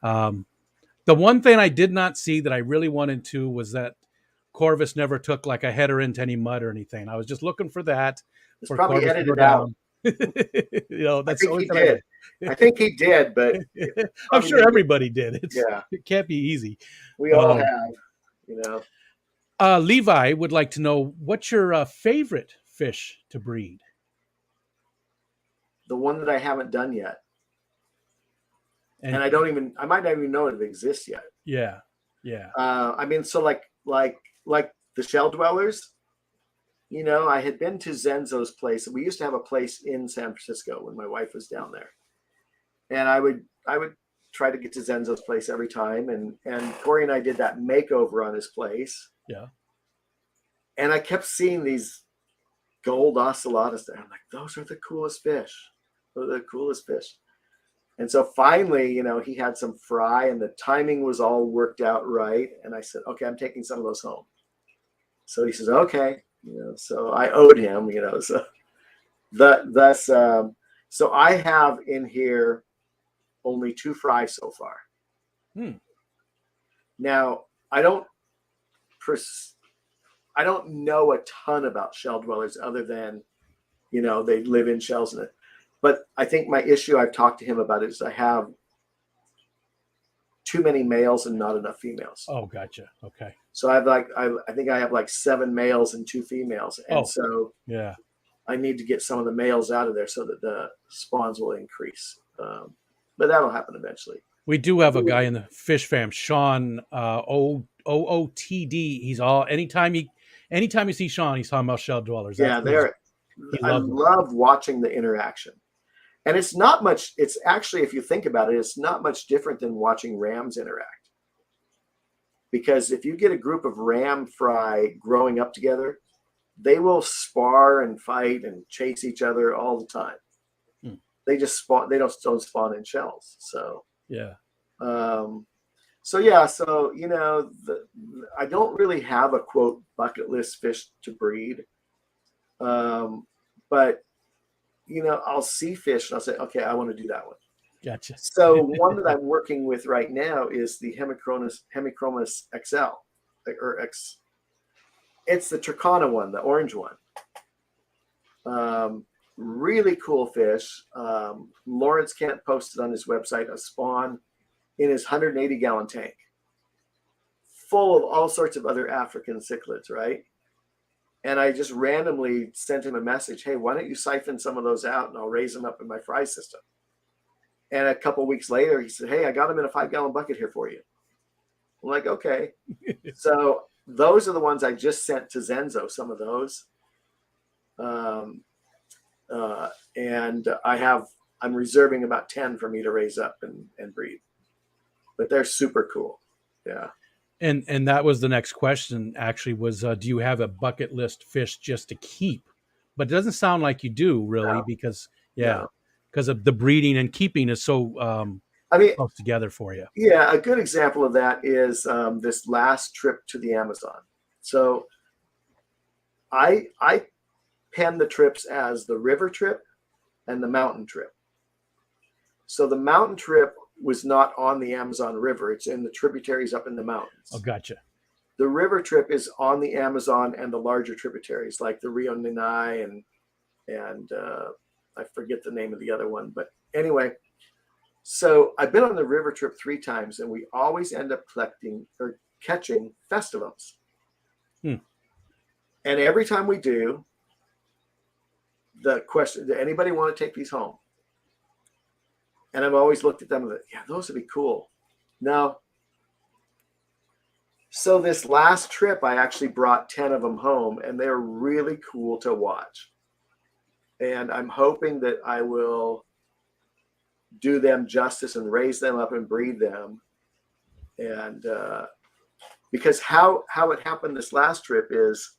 the one thing I did not see that I really wanted to was that Corvus never took like a header into any mud or anything. I was just looking for that. It's probably Corvus edited out. That's I think he did. I think he did, but I'm sure everybody did. It can't be easy. We all have, Levi would like to know, what's your favorite fish to breed? The one that I haven't done yet. And I might not even know it exists yet. Yeah. Yeah. I mean, so like the shell dwellers, I had been to Zenzo's place. We used to have a place in San Francisco when my wife was down there. And I would try to get to Zenzo's place every time. And Cory and I did that makeover on his place. Yeah. And I kept seeing these gold ocellatus there. I'm like, those are the coolest fish. Those are the coolest fish. And so finally, he had some fry and the timing was all worked out right. And I said, okay, I'm taking some of those home. So he says, okay. So I owed him, so I have in here only 2 fry so far. Now, I don't know a ton about shell dwellers other than, they live in shells in it. But I think my issue I've talked to him about is I have too many males and not enough females. Oh, gotcha. Okay. So I think I have like 7 males and 2 females. And so yeah, I need to get some of the males out of there so that the spawns will increase. But that'll happen eventually. We do have a guy in the fish fam, Sean OOTD. He's all anytime you see Sean, he's talking about shell dwellers. Yeah, I love watching the interaction. And it's not much, it's actually, if you think about it, it's not much different than watching rams interact. Because if you get a group of ram fry growing up together, they will spar and fight and chase each other all the time. They just spawn, they don't spawn in shells. So, yeah. So I don't really have a quote bucket list fish to breed. But I'll see fish and I'll say, okay, I want to do that one. Gotcha. So one that I'm working with right now is the Hemichromis XL or X. It's the Turkana one, the orange one. Really cool fish. Lawrence Kent posted on his website a spawn in his 180-gallon tank, full of all sorts of other African cichlids, right? And I just randomly sent him a message, hey, why don't you siphon some of those out and I'll raise them up in my fry system. And a couple of weeks later, he said, hey, I got them in a 5-gallon bucket here for you. I'm like, okay. So those are the ones I just sent to Zenzo, some of those. And I'm reserving about 10 for me to raise up and breed. But they're super cool. Yeah. And that was the next question. Actually, was do you have a bucket list fish just to keep? But it doesn't sound like you do really, No, because no. because of the breeding and keeping is so I mean, close together for you. yeah, a good example of that is this last trip to the Amazon. So I pen the trips as the river trip and the mountain trip. So the mountain trip was not on the Amazon River. It's in the tributaries up in the Oh, mountains. gotcha. The river trip is on the Amazon and the larger tributaries like the Rio Nanai and I forget the name of the other one. But anyway, so I've been on the river trip 3 times, and we always end up collecting or catching festivums. Hmm. And every time we do, the question, does anybody want to take these home? And I've always looked at them and yeah, those would be cool. Now, so this last trip, I actually brought 10 of them home, and they're really cool to watch. And I'm hoping that I will do them justice and raise them up and breed them. And because how it happened this last trip is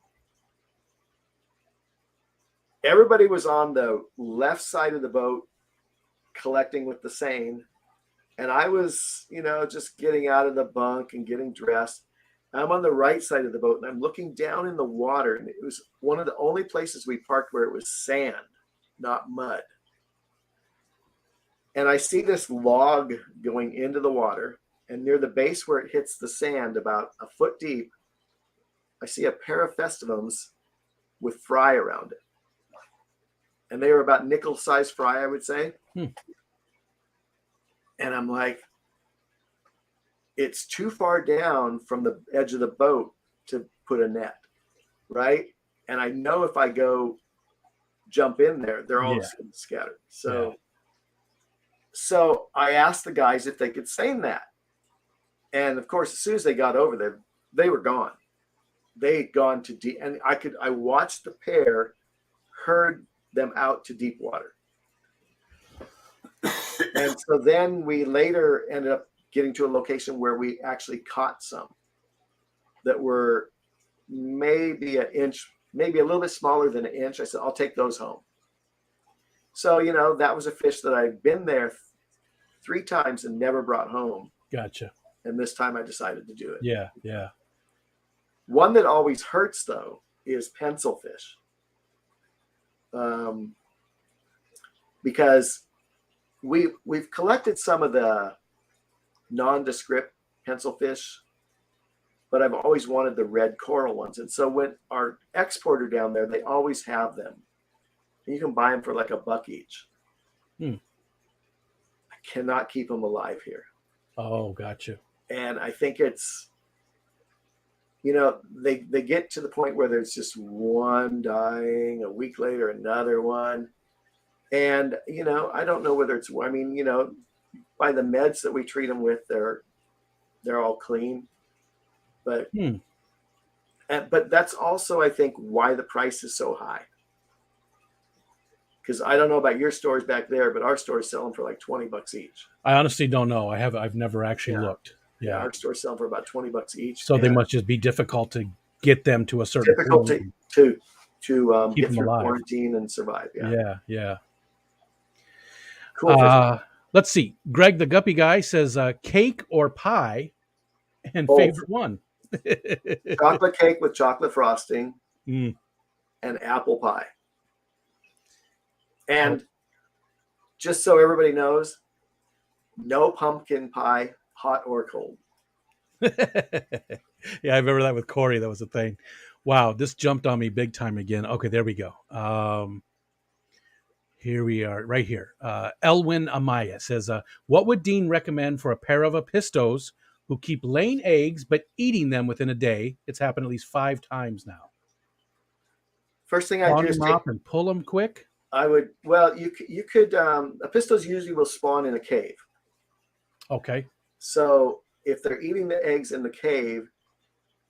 everybody was on the left side of the boat collecting with the seine, and I was, just getting out of the bunk and getting dressed. I'm on the right side of the boat, and I'm looking down in the water, and it was one of the only places we parked where it was sand, not mud. And I see this log going into the water, and near the base where it hits the sand, about a foot deep, I see a pair of festivums with fry around it. And they were about nickel-sized fry, I would say. Hmm. And I'm like, it's too far down from the edge of the boat to put a net, right? And I know if I go jump in there, they're all just going to scatter. So I asked the guys if they could seine that. And of course, as soon as they got over there, they were gone. They had gone to deep, and I watched the pair herd them out to deep water. And so then we later ended up getting to a location where we actually caught some that were maybe an inch, maybe a little bit smaller than an inch. I said, I'll take those home. So, that was a fish that I'd been there 3 times and never brought home. Gotcha. And this time I decided to do it. Yeah, yeah. One that always hurts, though, is pencil fish. Because we've collected some of the nondescript pencil fish, but I've always wanted the red coral ones. And so when our exporter down there, they always have them. And you can buy them for like $1 each. I cannot keep them alive here. Oh, gotcha. And I think it's, they get to the point where there's just one dying, a week later, another one. And, I don't know whether it's, by the meds that we treat them with, they're all clean. But, but that's also, I think, why the price is so high. Because I don't know about your stores back there, but our stores sell them for like $20 each. I honestly don't know. I've never actually looked. Yeah, our stores sell them for about $20 each. So they must just be difficult to get them to a certain difficult point to keep get them through alive. quarantine and survive. Yeah. Cool. Let's see. Greg, the Guppy guy, says cake or pie, and Both. favorite one. Chocolate cake with chocolate frosting and apple pie. And just so everybody knows, no pumpkin pie, hot or cold. Yeah, I remember that with Cory. That was a thing. Wow, this jumped on me big time again. Okay, there we go. Here we are, right here. Elwin Amaya says, what would Dean recommend for a pair of apistos who keep laying eggs but eating them within a day? It's happened at least 5 times now. First thing I do is up and pull them quick. I would, well, you could, apistos usually will spawn in a cave. Okay. So if they're eating the eggs in the cave,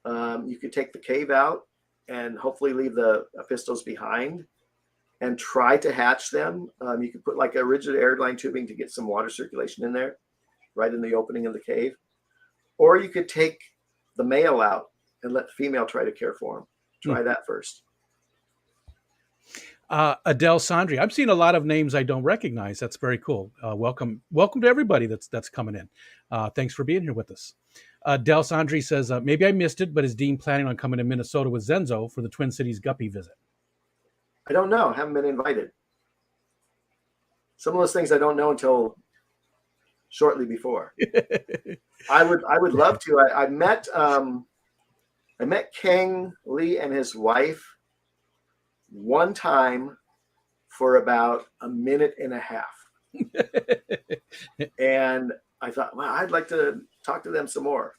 you could take the cave out and hopefully leave the apistos behind and try to hatch them. You could put like a rigid airline tubing to get some water circulation in there, right in the opening of the cave. Or you could take the male out and let the female try to care for him. Try that first. Adele Sandri. I'm seeing a lot of names I don't recognize. That's very cool. Welcome to everybody that's coming in. Thanks for being here with us. Adele Sandri says, maybe I missed it, but is Dean planning on coming to Minnesota with Zenzo for the Twin Cities Guppy visit? I don't know. I haven't been invited. Some of those things I don't know until shortly before. I would love to. I met King Lee and his wife one time for about a minute and a half. And I thought, well, I'd like to talk to them some more.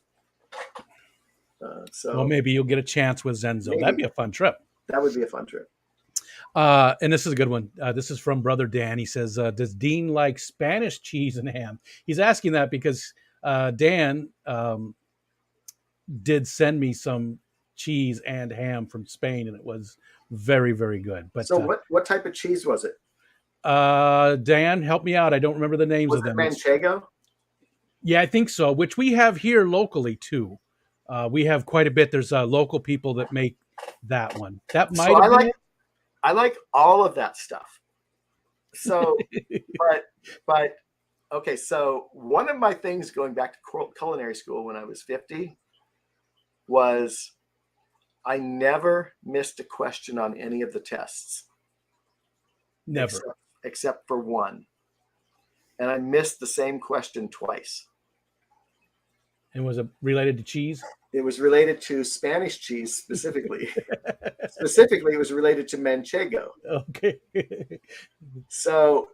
Well, maybe you'll get a chance with Zenzo. Maybe. That'd be a fun trip. That would be a fun trip. And this is a good one. This is from Brother Dan. He says, does Dean like Spanish cheese and ham? He's asking that because Dan did send me some cheese and ham from Spain, and it was very, very good. But so what type of cheese was it? Dan, help me out. I don't remember the names of them. Manchego? Yeah, I think so, which we have here locally too. We have quite a bit. There's local people that make that one. That might have been I like all of that stuff. So, but okay. So one of my things going back to culinary school when I was 50 was I never missed a question on any of the tests. Never. Except for one. And I missed the same question twice. And was it related to cheese? It was related to Spanish cheese specifically. Specifically, it was related to Manchego. Okay. So,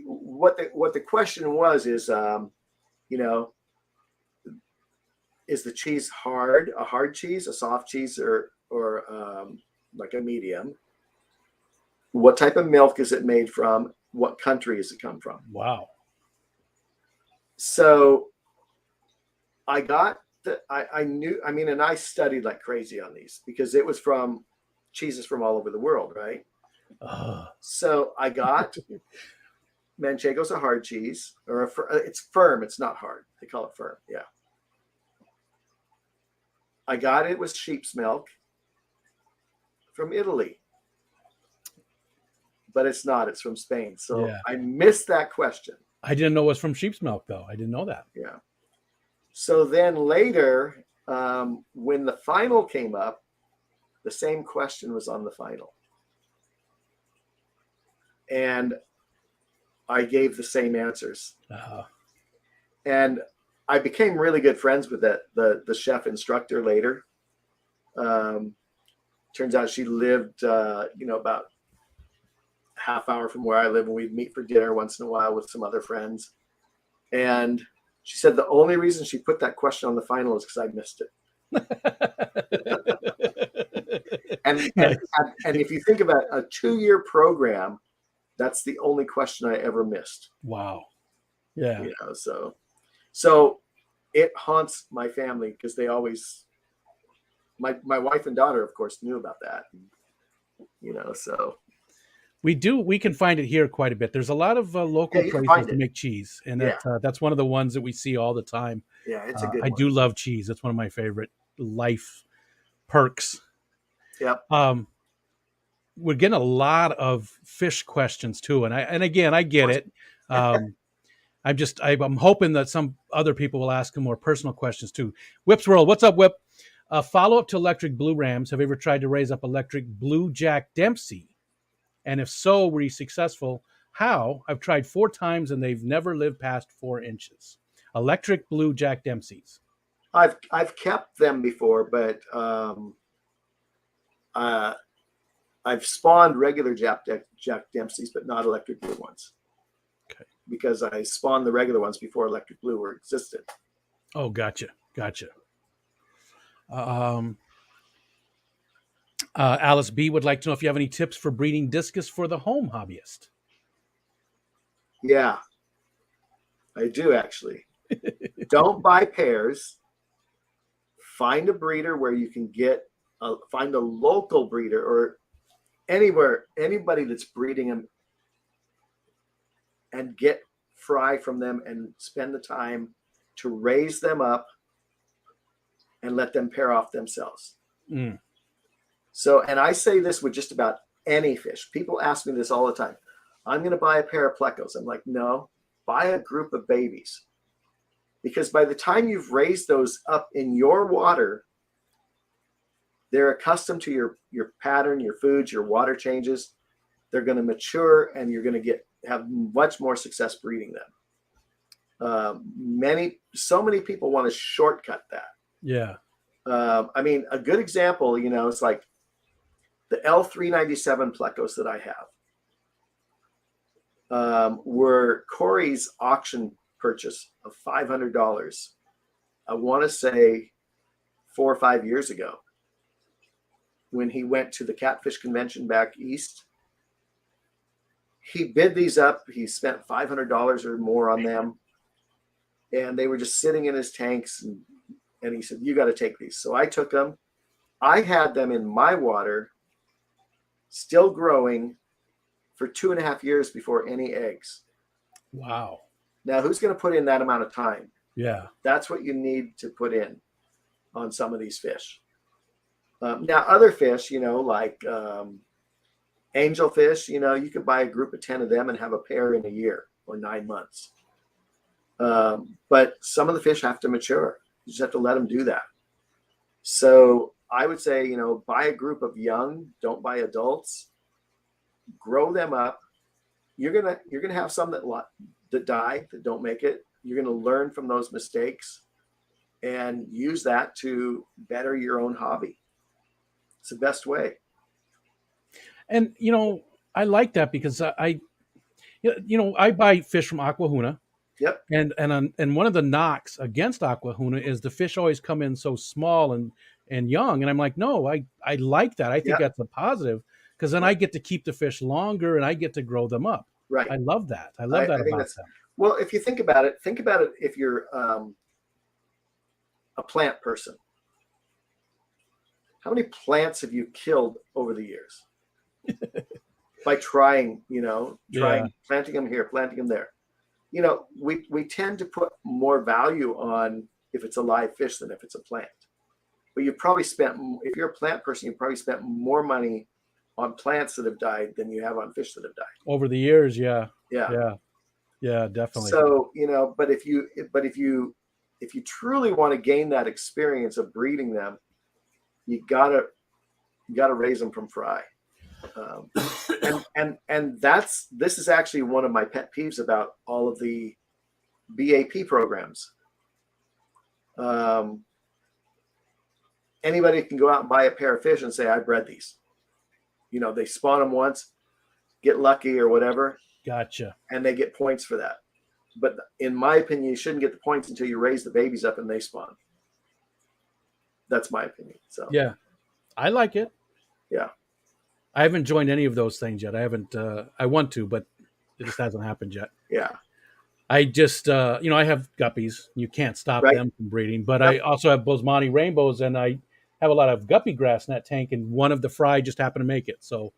what the question was is, is the cheese a hard cheese, a soft cheese, or like a medium? What type of milk is it made from? What country does it come from? Wow. So I got I knew, and I studied like crazy on these because it was from cheeses from all over the world, right? So I got Manchego's a hard cheese, or it's firm. It's not hard. They call it firm. Yeah. I got it with sheep's milk from Italy, but it's not. It's from Spain. So yeah. I missed that question. I didn't know it was from sheep's milk, though. I didn't know that. Yeah. So then later, when the final came up, the same question was on the final. And I gave the same answers. And I became really good friends with the chef instructor later. Turns out she lived, about half hour from where I live, and we'd meet for dinner once in a while with some other friends. And she said the only reason she put that question on the final is because I missed it. and if you think about a 2-year program, that's the only question I ever missed. Wow. Yeah. So it haunts my family because they always, my wife and daughter, of course, knew about that. So. We can find it here quite a bit. There's a lot of local places to make cheese, and that's one of the ones that we see all the time. Yeah, it's a good one. I do love cheese. It's one of my favorite life perks. Yep. We're getting a lot of fish questions too, and again, I get it. I'm hoping that some other people will ask them more personal questions too. Whip's World, what's up, Whip? Follow up to electric blue rams. Have you ever tried to raise up electric blue Jack Dempsey? And if so, were you successful? How? I've tried 4 times and they've never lived past 4 inches. Electric blue Jack Dempseys. I've kept them before, but I've spawned regular Jack Dempseys, but not electric blue ones. Okay. Because I spawned the regular ones before electric blue were existed. Oh, gotcha. Alice B would like to know if you have any tips for breeding discus for the home hobbyist. Yeah, I do actually. Don't buy pairs. Find a breeder where you can find a local breeder or anybody that's breeding them, and get fry from them and spend the time to raise them up and let them pair off themselves. Mm. So, and I say this with just about any fish. People ask me this all the time. I'm going to buy a pair of plecos. I'm like, no, buy a group of babies. Because by the time you've raised those up in your water, they're accustomed to your pattern, your foods, your water changes. They're going to mature, and you're going to have much more success breeding them. So many people want to shortcut that. Yeah. I mean, a good example, it's like the L397 plecos that I have were Cory's auction purchase of $500. I want to say 4 or 5 years ago, when he went to the catfish convention back east. He bid these up. He spent $500 or more on them, and they were just sitting in his tanks. And he said, "You got to take these." So I took them. I had them in my water, still growing, for 2.5 years before any eggs. Wow. Now, who's going to put in that amount of time? Yeah. That's what you need to put in on some of these fish. Now, other fish, like angelfish, you could buy a group of 10 of them and have a pair in a year or 9 months. But some of the fish have to mature. You just have to let them do that. So I would say, buy a group of young, don't buy adults, grow them up. You're gonna have some that die, that don't make it. You're gonna learn from those mistakes and use that to better your own hobby. It's the best way. And I like that because I buy fish from Aquahuna. Yep. And one of the knocks against Aquahuna is the fish always come in so small and young, and I'm like, no, I like that. I think that's a positive, because then I get to keep the fish longer and I get to grow them up. Right. I love that. I love that about them. Well, if you think about it if you're a plant person. How many plants have you killed over the years? By trying, planting them here, planting them there. We tend to put more value on if it's a live fish than if it's a plant. But if you're a plant person, you probably spent more money on plants that have died than you have on fish that have died. Over the years, yeah. Yeah. Yeah, definitely. So, but if you truly want to gain that experience of breeding them, you gotta raise them from fry. And this is actually one of my pet peeves about all of the BAP programs. Anybody can go out and buy a pair of fish and say, I bred these. They spawn them once, get lucky or whatever. Gotcha. And they get points for that. But in my opinion, you shouldn't get the points until you raise the babies up and they spawn. That's my opinion. So yeah, I like it. Yeah. I haven't joined any of those things yet. I haven't. I want to, but it just hasn't happened yet. Yeah. I just, I have guppies. You can't stop them from breeding. But I also have Bosemani rainbows, and I have a lot of guppy grass in that tank, and one of the fry just happened to make it. So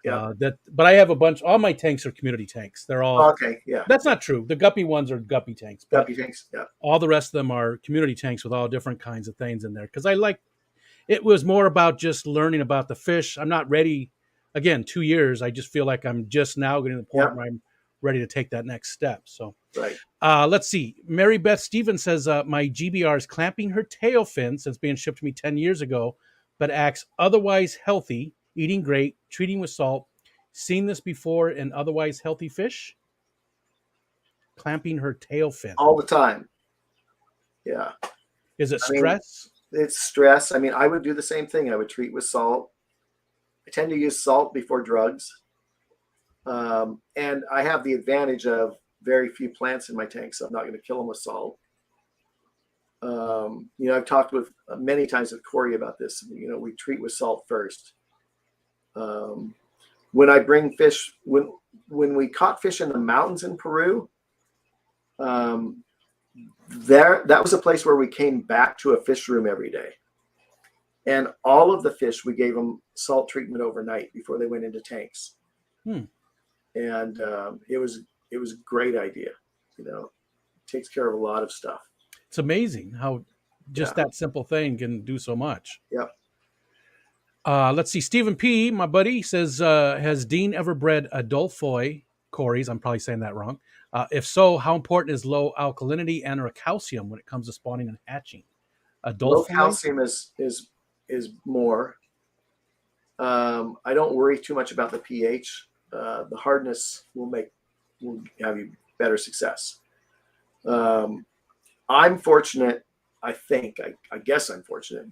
but I have a bunch. All my tanks are community tanks. They're all okay. Yeah. That's not true. The guppy ones are guppy tanks. Guppy tanks. Yeah. All the rest of them are community tanks with all different kinds of things in there. Because it was more about just learning about the fish. I'm not ready. Again, 2 years. I just feel like I'm just now getting to the point where I'm ready to take that next step. So, let's see. Mary Beth Stevens says, my GBR is clamping her tail fin since being shipped to me 10 years ago, but acts otherwise healthy, eating great, treating with salt. Seen this before in otherwise healthy fish? Clamping her tail fin. All the time. Yeah. Is it stress? It's stress. I mean, I would do the same thing. I would treat with salt. I tend to use salt before drugs. And I have the advantage of very few plants in my tank, so I'm not going to kill them with salt. I've talked with many times with Cory about this. We treat with salt first. When I bring fish, when we caught fish in the mountains in Peru, that was a place where we came back to a fish room every day. And all of the fish, we gave them salt treatment overnight before they went into tanks. And it was a great idea. It takes care of a lot of stuff. It's amazing how just that simple thing can do so much. Yep. Let's see. Stephen P., my buddy, says, has Dean ever bred Adolphoi Corys? I'm probably saying that wrong. If so, how important is low alkalinity and or calcium when it comes to spawning and hatching? Low Adolphoi? calcium is more. I don't worry too much about the pH. The hardness will have you better success. I'm fortunate. I guess I'm fortunate.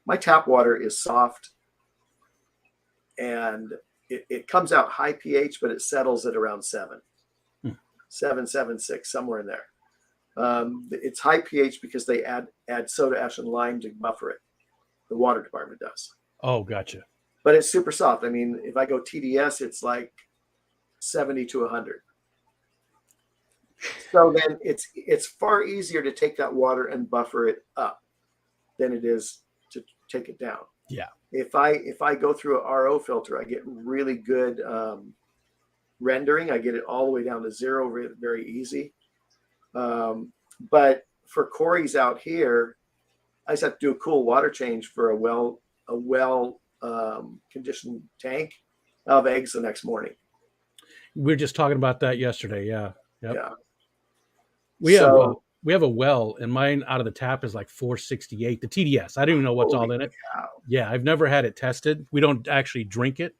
My tap water is soft, and it comes out high pH, but it settles at around 7, 7.6, somewhere in there. It's high pH because they add soda ash and lime to buffer it. The water department does. Oh, gotcha. But it's super soft. I mean, if I go TDS, it's like 70 to 100. So then it's far easier to take that water and buffer it up than it is to take it down. Yeah. If I go through a RO filter, I get really good rendering. I get it all the way down to 0, very easy. But for Cory's out here, I just have to do a cool water change for a well conditioned tank. I'll have eggs the next morning. We were just talking about that yesterday. Yeah. Yep. Yeah. We have a well, and mine out of the tap is like 468. The TDS. I don't even know what's all in it. Cow. Yeah, I've never had it tested. We don't actually drink it.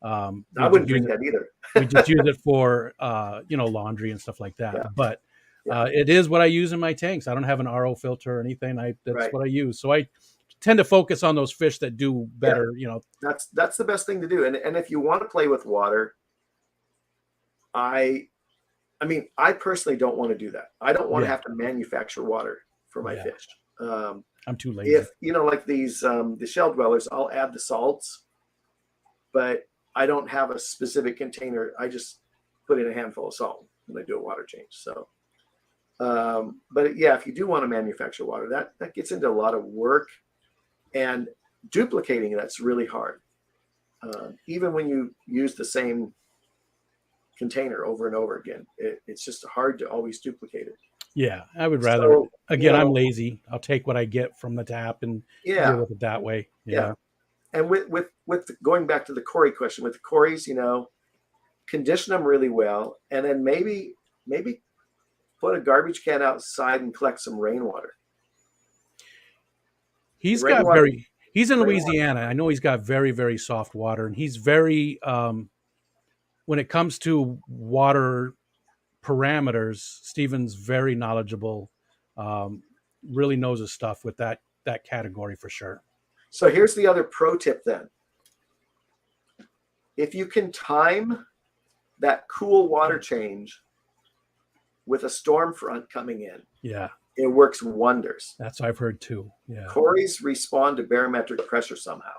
I wouldn't drink that either. We just use it for laundry and stuff like that. Yeah. But it is what I use in my tanks. I don't have an RO filter or anything. That's what I use. So I tend to focus on those fish that do better. Yeah. That's the best thing to do. And if you want to play with water, I personally don't want to do that. I don't want to have to manufacture water for my fish. I'm too lazy. If like these the shell dwellers, I'll add the salts, but I don't have a specific container. I just put in a handful of salt when I do a water change. So, but yeah, if you do want to manufacture water, that gets into a lot of work, and duplicating that's really hard. Even when you use the same container over and over again, it's just hard to always duplicate it. Yeah, I would rather. Again, I'm lazy. I'll take what I get from the tap and deal with it that way. Yeah. And with going back to the Cory question, with the Corys, condition them really well, and then maybe put a garbage can outside and collect some rainwater. He's in Louisiana. I know he's got very, very soft water, and he's very when it comes to water parameters, Steven's very knowledgeable, really knows his stuff with that category for sure. So here's the other pro tip then. If you can time that cool water change with a storm front coming in, it works wonders. That's what I've heard too. Yeah. Corys respond to barometric pressure somehow.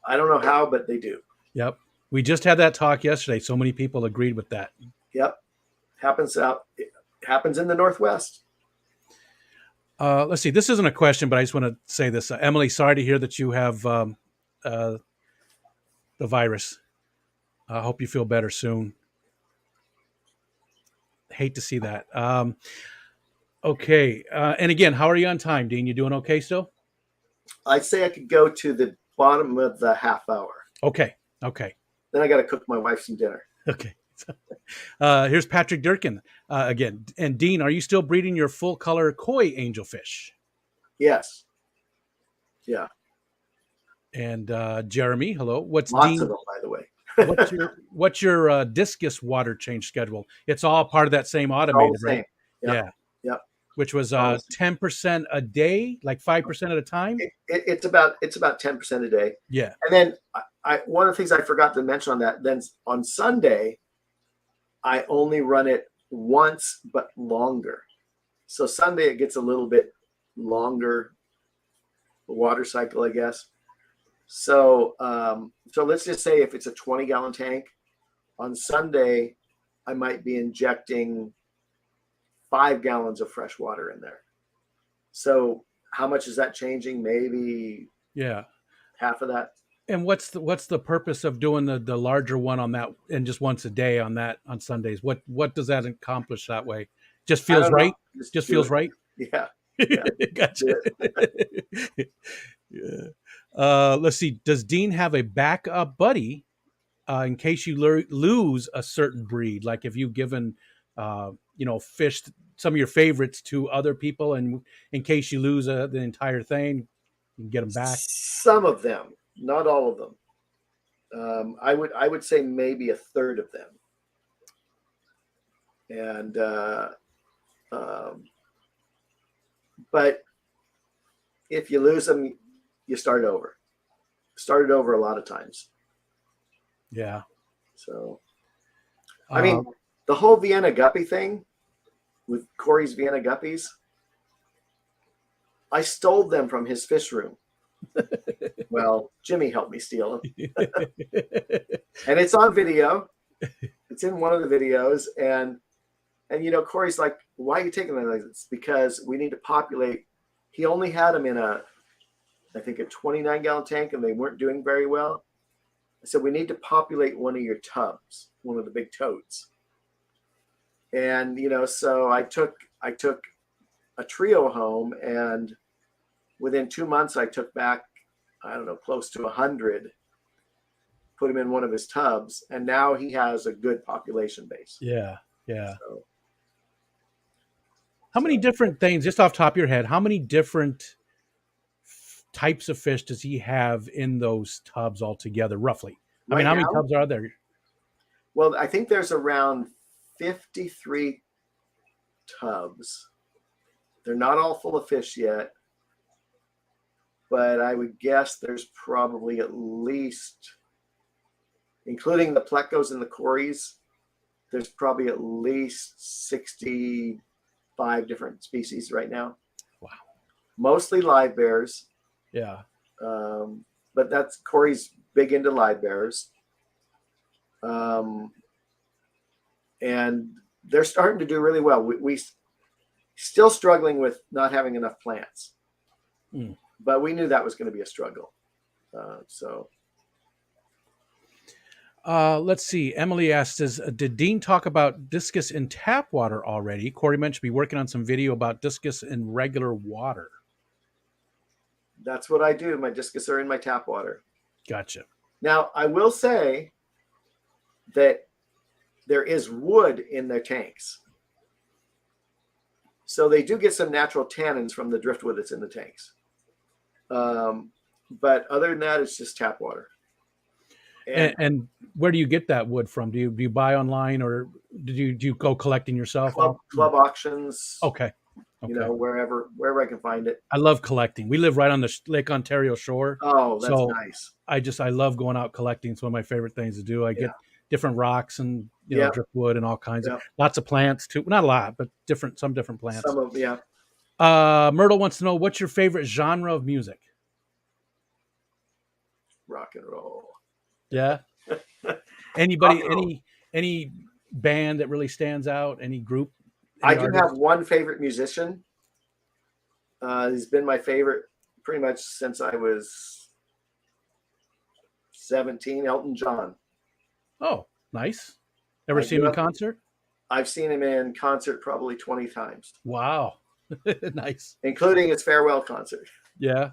I don't know how, but they do. Yep. We just had that talk yesterday. So many people agreed with that. Yep. It happens in the Northwest. Let's see. This isn't a question, but I just want to say this. Emily, sorry to hear that you have the virus. I hope you feel better soon. Hate to see that. Okay. And again, how are you on time, Dean? You doing okay still? I'd say I could go to the bottom of the half hour. Okay. Then I got to cook my wife some dinner. Okay. Here's Patrick Durkin again. And Dean, are you still breeding your full color koi angelfish? Yes. Yeah. And Jeremy, hello. Lots of them, by the way. what's your discus water change schedule? It's all part of that same automated, right? Yep. Yeah. Which was 10% a day, like 5% at a time. It's about 10% a day. Yeah. And then one of the things I forgot to mention on that, then on Sunday, I only run it once, but longer. So Sunday, it gets a little bit longer water cycle, I guess. So let's just say if it's a 20-gallon tank, on Sunday, I might be injecting 5 gallons of fresh water in there. So how much is that changing? Maybe half of that. And what's the purpose of doing the larger one on that and just once a day on Sundays? What does that accomplish that way? Just feels right. Just feels right. Yeah. Yeah. Gotcha. Yeah. Let's see. Does Dean have a backup buddy in case you lose a certain breed? Like if you've given, fished some of your favorites to other people, and in case you lose the entire thing, you can get them back. Some of them, not all of them. I would say maybe a third of them. And but if you lose them, you start over. Started over a lot of times. Yeah. So, I mean, the whole Vienna guppy thing with Cory's Vienna guppies, I stole them from his fish room. Well, Jimmy helped me steal them. And it's on video. It's in one of the videos. And Cory's like, why are you taking them? It's because we need to populate. He only had them in I think a 29-gallon tank, and they weren't doing very well. I said, we need to populate one of your tubs, one of the big totes. And, so I took a trio home, and within 2 months, I took back, I don't know, close to 100, put him in one of his tubs, and now he has a good population base. Yeah. How many different things, just off the top of your head, how many different types of fish does he have in those tubs altogether, roughly? I mean, how many tubs are there? Well, I think there's around 53 tubs. They're not all full of fish yet, but I would guess there's probably at least, including the plecos and the Corys, there's probably at least 65 different species right now. Wow. Mostly live bears. Yeah. But that's Cory's big into live bears. And they're starting to do really well. We still struggling with not having enough plants, but we knew that was going to be a struggle. Let's see. Emily asked, did Dean talk about discus in tap water already? Cory mentioned be working on some video about discus in regular water. That's what I do. My discus are in my tap water. Gotcha. Now, I will say that there is wood in their tanks. So they do get some natural tannins from the driftwood that's in the tanks. But other than that, it's just tap water. And where do you get that wood from? Do you buy online, or do you go collecting yourself? Club auctions. Okay. Wherever I can find it. I love collecting. We live right on the Lake Ontario shore. Oh, that's nice. I love going out collecting. It's one of my favorite things to do. I get different rocks and driftwood and all kinds of lots of plants too. Not a lot, but some different plants. Myrtle wants to know, what's your favorite genre of music? Rock and roll. Yeah. Anybody, any band that really stands out? Any group? I do have one favorite musician. He's been my favorite pretty much since I was 17, Elton John. Oh, nice. Ever seen him in concert? I've seen him in concert probably 20 times. Wow. Nice. Including his farewell concert. Yeah.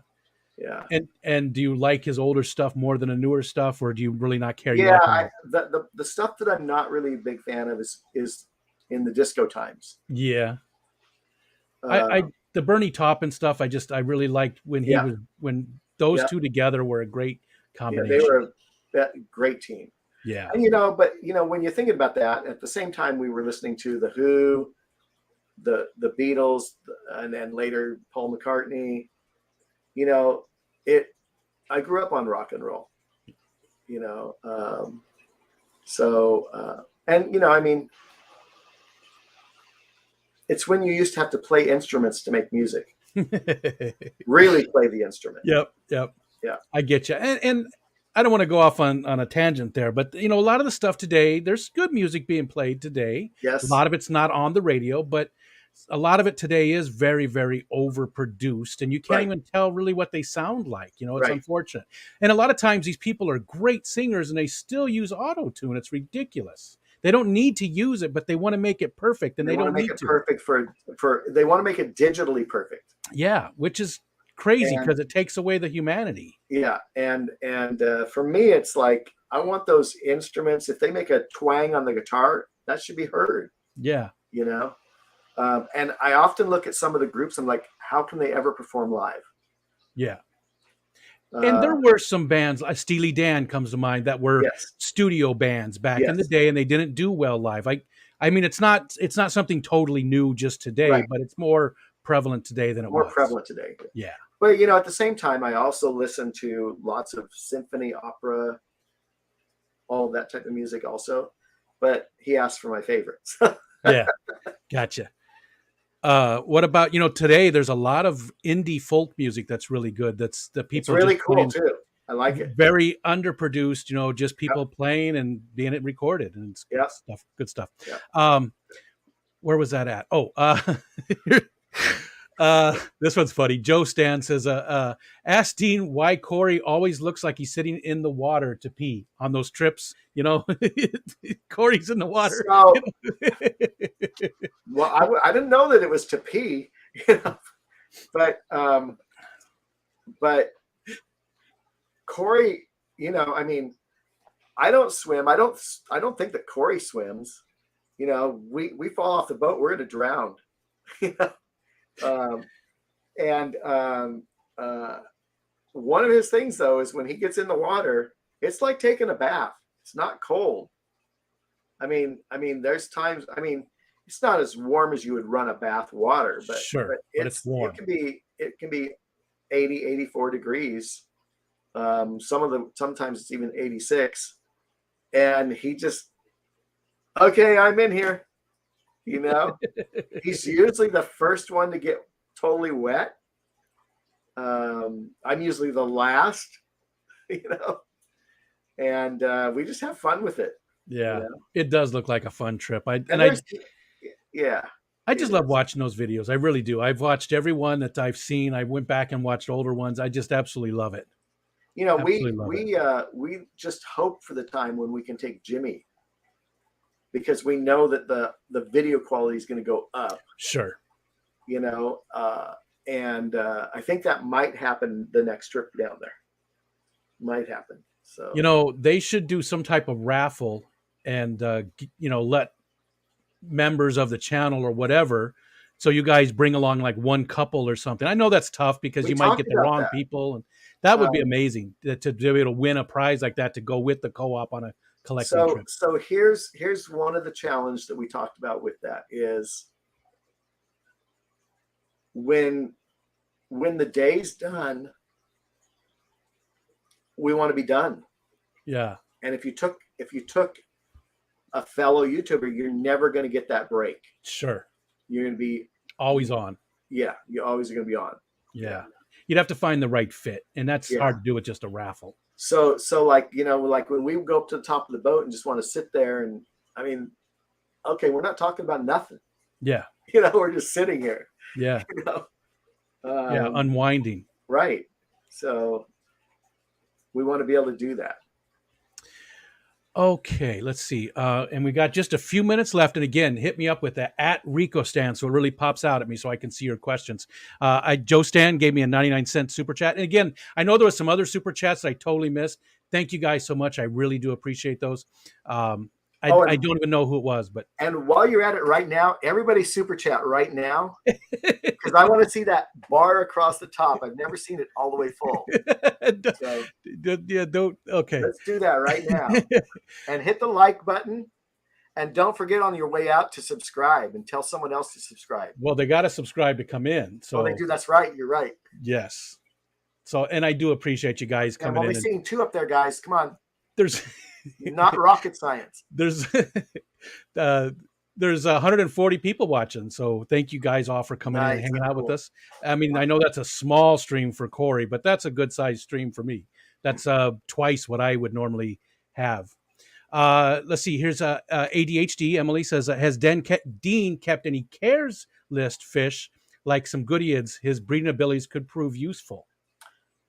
Yeah. And do you like his older stuff more than the newer stuff, or do you really not care? Yeah, the stuff that I'm not really a big fan of is in the disco times. Yeah. The Bernie Taupin stuff, I really liked when those two together were a great combination. Yeah, they were a great team. Yeah. And when you're thinking about that, at the same time we were listening to the Who, the Beatles, and then later Paul McCartney. I grew up on rock and roll. It's when you used to have to play instruments to make music. Really play the instrument. Yep. Yeah. I get you. And I don't want to go off on a tangent there, but a lot of the stuff today, there's good music being played today. Yes. A lot of it's not on the radio, but a lot of it today is very, very overproduced, and you can't even tell really what they sound like. It's unfortunate. And a lot of times these people are great singers and they still use auto-tune. It's ridiculous. They don't need to use it, but they want to make it perfect, and They they want to don't make need it to. perfect they want to make it digitally perfect. Yeah, which is crazy And because it takes away the humanity. yeah, and for me, it's like I want those instruments. If they make a twang on the guitar, that should be heard. Yeah. You know, and I often look at some of the groups. I'm like, how can they ever perform live? Yeah. And there were some bands, Steely Dan comes to mind, that were Yes, studio bands back in the yes, day, and they didn't do well live. I mean, it's not something totally new just today, right. but it's more prevalent today than it More was. prevalent today. Yeah. But you know, at the same time, I also listen to lots of symphony, opera, all of that type of music also. But he asked for my favorites. Yeah. Gotcha. What about, today there's a lot of indie folk music that's really good. That's the It's people really just cool playing too. I like it. very underproduced, just Yep. people playing and being it recorded, and it's good Yep. stuff. Good stuff. Yep. Where was that at? Oh, this one's funny. Joe Stan says, ask Dean why Cory always looks like he's sitting in the water to pee on those trips. Cory's in the water. So, well, I didn't know that it was to pee, but Cory, I mean, I don't swim. I don't think that Cory swims. We fall off the boat, we're gonna drown. um, and one of his things though is when he gets in the water, it's like taking a bath. It's not cold. I mean, there's times. I mean, it's not as warm as you would run a bath water, but sure, but it's warm. It can be 80, 84 degrees. Sometimes it's even 86, and he just, okay, I'm in here. He's usually the first one to get totally wet. I'm usually the last, and we just have fun with it. Yeah, it does look like a fun trip. I just love watching those videos. I really do. I've watched every one that I've seen. I went back and watched older ones. I just absolutely love it. We just hope for the time when we can take Jimmy, because we know that the video quality is going to go up. Sure. And I think that might happen the next trip down there. Might happen. So they should do some type of raffle and let members of the channel or whatever, so you guys bring along like one couple or something. I know that's tough because you might get the wrong people, and that would be amazing to be able to win a prize like that to go with the co-op on a collecting trip. So here's one of the challenges that we talked about with that is when the day's done, we want to be done. Yeah. And if you took a fellow YouTuber, you're never going to get that break. Sure. You're going to be always on. Yeah, you always are going to be on. Yeah. You'd have to find the right fit, and that's hard to do with just a raffle. So like, like when we go up to the top of the boat and just want to sit there, and I mean, okay, we're not talking about nothing. Yeah. We're just sitting here. Yeah. Unwinding. Right. So we want to be able to do that. Okay, let's see. And we got just a few minutes left. And again, hit me up with that @Rico Stan, so it really pops out at me so I can see your questions. Joe Stan gave me a 99-cent super chat. And again, I know there was some other super chats that I totally missed. Thank you guys so much. I really do appreciate those. I don't even know who it was, but. And while you're at it right now, everybody super chat right now, because I want to see that bar across the top. I've never seen it all the way full. So, okay. Let's do that right now. And hit the like button. And don't forget on your way out to subscribe and tell someone else to subscribe. Well, they got to subscribe to come in. So they do. That's right. You're right. Yes. So, and I do appreciate you guys coming in. We're seeing 2 up there, guys. Come on. There's not rocket science. There's 140 people watching, so thank you guys all for coming in and hanging out with us. I mean, I know that's a small stream for Cory, but that's a good sized stream for me. That's twice what I would normally have. Let's see. Here's ADHD. Emily says, has Dean kept any cares list fish, like some goodeids his breeding abilities could prove useful?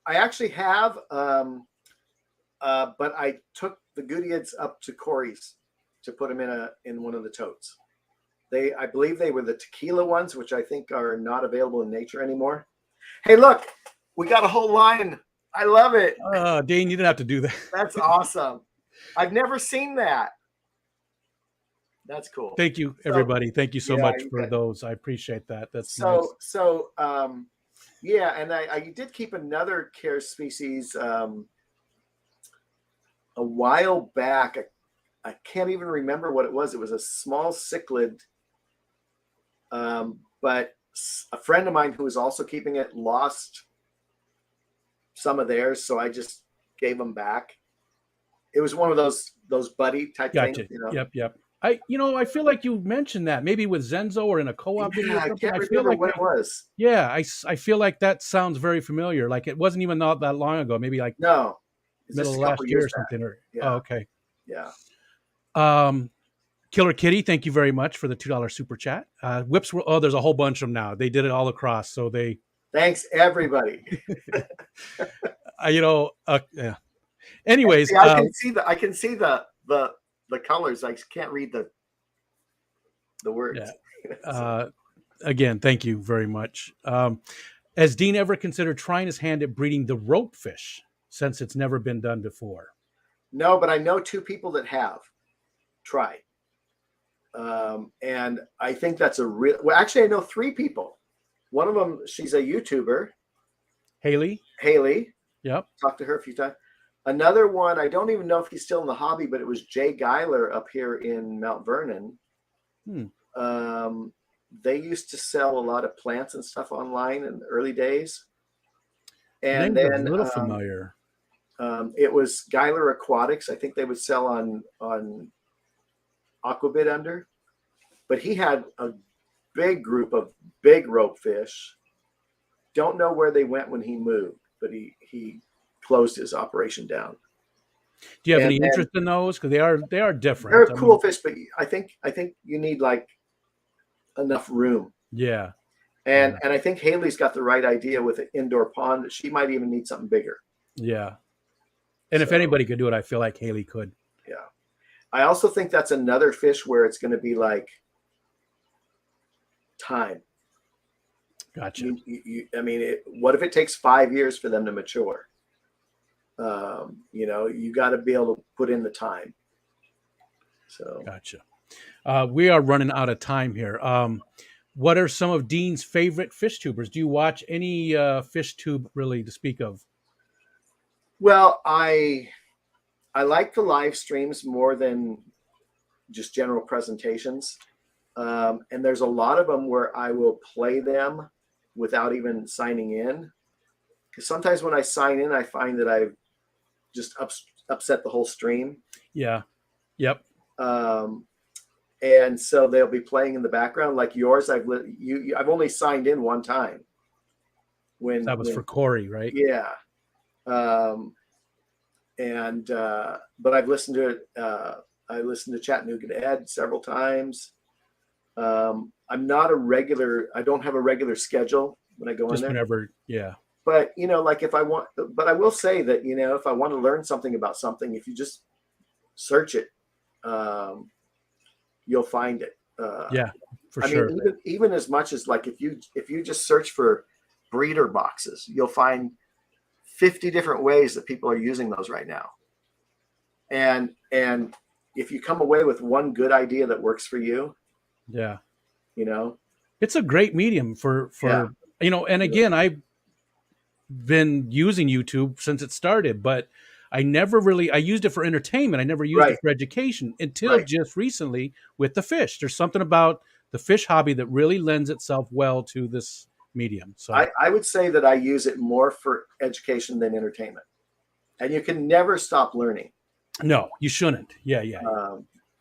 I actually have, but I took the goodeids up to Cory's to put them in one of the totes. I believe they were the tequila ones, which I think are not available in nature anymore. Hey, look, we got a whole line. I love it. Dean, you didn't have to do that. That's awesome. I've never seen that. That's cool. Thank you, everybody. Thank you so much for those. I appreciate that. That's nice. Yeah, and I did keep another care species a while back. I can't even remember what it was. It was a small cichlid, but a friend of mine who was also keeping it lost some of theirs, so I just gave them back. It was one of those buddy type things. You know? Yep. I feel like you mentioned that maybe with Zenzo or in a co-op video or something. I feel like what it was. Yeah, I feel like that sounds very familiar. Like it wasn't even not that long ago. Maybe like no, middle of last year or something. Or okay. Yeah. Killer Kitty, thank you very much for the $2 super chat. Whips were there's a whole bunch of them now. They did it all across, so they. Thanks everybody. Yeah. Anyways, I can see the colors. I can't read the words. Yeah. Again, thank you very much. Has Dean ever considered trying his hand at breeding the rope fish since it's never been done before? No, but I know two people that have tried. And I think that's actually, I know three people. One of them, she's a YouTuber. Haley. Yep. Talked to her a few times. Another one, I don't even know if he's still in the hobby, but it was Jay Geiler up here in Mount Vernon. They used to sell a lot of plants and stuff online in the early days. And then a little familiar. It was Geiler Aquatics. I think they would sell on Aquabid under, but he had a big group of big rope fish. Don't know where they went when he moved, but he closed his operation down. Do you have any interest in those? Because they are different. They're cool fish, but I think you need like enough room. Yeah. And I think Haley's got the right idea with an indoor pond. She might even need something bigger. Yeah. And if anybody could do it, I feel like Haley could. Yeah. I also think that's another fish where it's going to be like time. Gotcha. What if it takes 5 years for them to mature? You got to be able to put in the time. So gotcha. We are running out of time here. What are some of Dean's favorite fish tubers? Do you watch any fish tube really to speak of? Well, I like the live streams more than just general presentations. And there's a lot of them where I will play them without even signing in. Because sometimes when I sign in, I find that I've just upset the whole stream. Yeah. Yep. And so they'll be playing in the background, like yours. I've only signed in one time. That was for Cory, right? Yeah. But I've listened to it. I listened to Chattanooga Ed several times. I'm not a regular. I don't have a regular schedule when I go in there. Whenever, yeah. But but I will say that if I want to learn something about something, if you just search it, you'll find it. Yeah, for sure. Even as much as like if you just search for breeder boxes, you'll find 50 different ways that people are using those right now. And if you come away with one good idea that works for you, yeah, it's a great medium for and again, I've been using YouTube since it started, but I used it for entertainment. I never used it for education until just recently with the fish. There's something about the fish hobby that really lends itself well to this medium. So I would say that I use it more for education than entertainment. And you can never stop learning. No, you shouldn't. Yeah.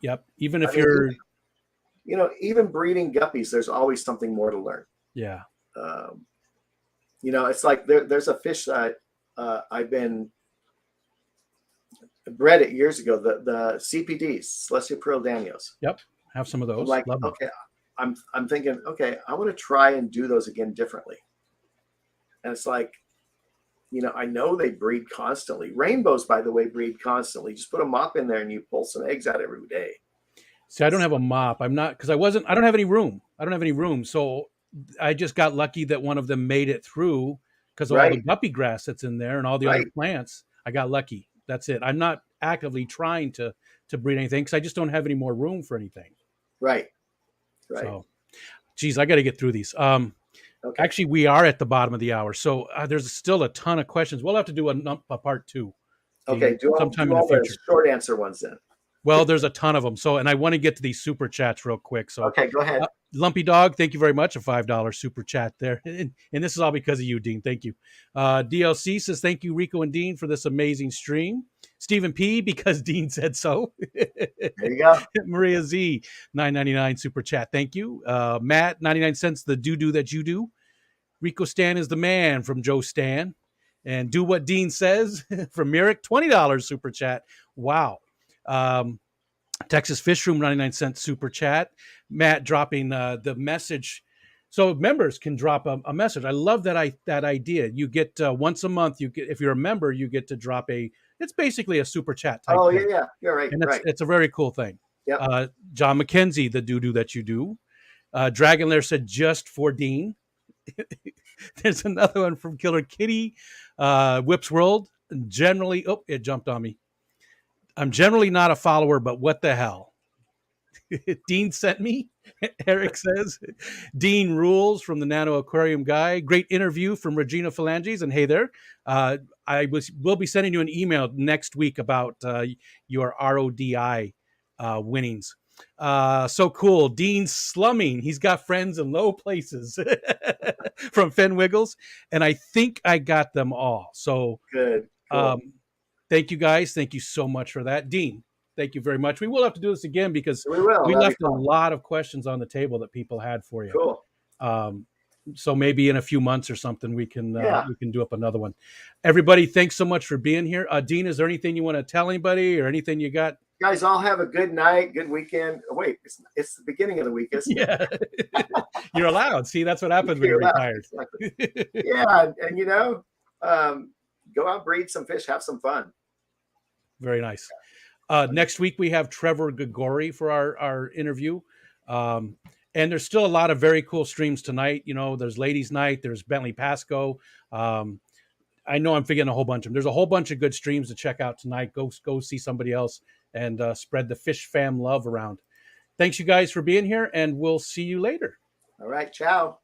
Yep. Even if even breeding guppies, there's always something more to learn. Yeah. It's like there's a fish that I've been bred it years ago, the CPDs, Celestial Pearl Danios. Yep. Have some of those. I'm like, okay, I'm thinking, okay, I want to try and do those again differently. And it's like, I know they breed constantly. Rainbows, by the way, breed constantly. Just put a mop in there and you pull some eggs out every day. See, I don't have a mop. I'm not because I don't have any room. I don't have any room. So I just got lucky that one of them made it through because of all the Right, guppy grass that's in there and all the other right, plants. I got lucky. That's it. I'm not actively trying to breed anything because I just don't have any more room for anything. right, right. So, geez, I got to get through these. Okay. Actually, we are at the bottom of the hour, so there's still a ton of questions. We'll have to do a part two, Okay. sometime Do in the all the future. short answer ones then. Well, there's a ton of them. So, and I want to get to these super chats real quick. So, Okay, go ahead. Lumpy Dog, thank you very much. A $5 super chat there. And this is all because of you, Dean. Thank you. DLC says, thank you, Rico and Dean, for this amazing stream. Stephen P, because Dean said so. There you go. Maria Z, 9.99 super chat. Thank you. Matt, 99 cents, the doo-doo that you do. Rico Stan is the man from Joe Stan. And do what Dean says from Merrick, $20 super chat. Wow. Texas Fishroom, 99 cent super chat. Matt dropping the message. So members can drop a message. I love that idea. You get once a month, you get, if you're a member, you get to drop it's basically a super chat type Oh, yeah, thing. yeah. You're right. And Right. it's a very cool thing. Yep. John McKenzie, the doo-doo that you do. Dragon Lair said just for Dean. There's another one from Killer Kitty. Whips World. Generally, it jumped on me. I'm generally not a follower, but what the hell? Dean sent me. Eric says, Dean rules from the Nano Aquarium guy. Great interview from Regina Phalanges. And hey there, will be sending you an email next week about your RODI winnings. So cool. Dean's slumming. He's got friends in low places from Fen Wiggles. And I think I got them all. So Good. Cool. thank you guys. Thank you so much for that. Dean, thank you very much. We will have to do this again because We will. we That'd left a lot of questions on the table that people had for you. Cool. So maybe in a few months or something, we can do up another one. Everybody, thanks so much for being here. Dean, is there anything you want to tell anybody or anything you got? You guys all have a good night, good weekend. Oh, wait, it's the beginning of the week, isn't it? Yeah, you're allowed. See, that's what happens when you're retired. Exactly. Yeah, and go out, breed some fish, have some fun. Very nice. Next week we have Trevor Gagori for our interview. And there's still a lot of very cool streams tonight. You know, there's Ladies Night, there's Bentley Pasco. I know I'm forgetting a whole bunch of them. There's a whole bunch of good streams to check out tonight. Go see somebody else and spread the fish fam love around. Thanks you guys for being here, and we'll see you later. All right, ciao.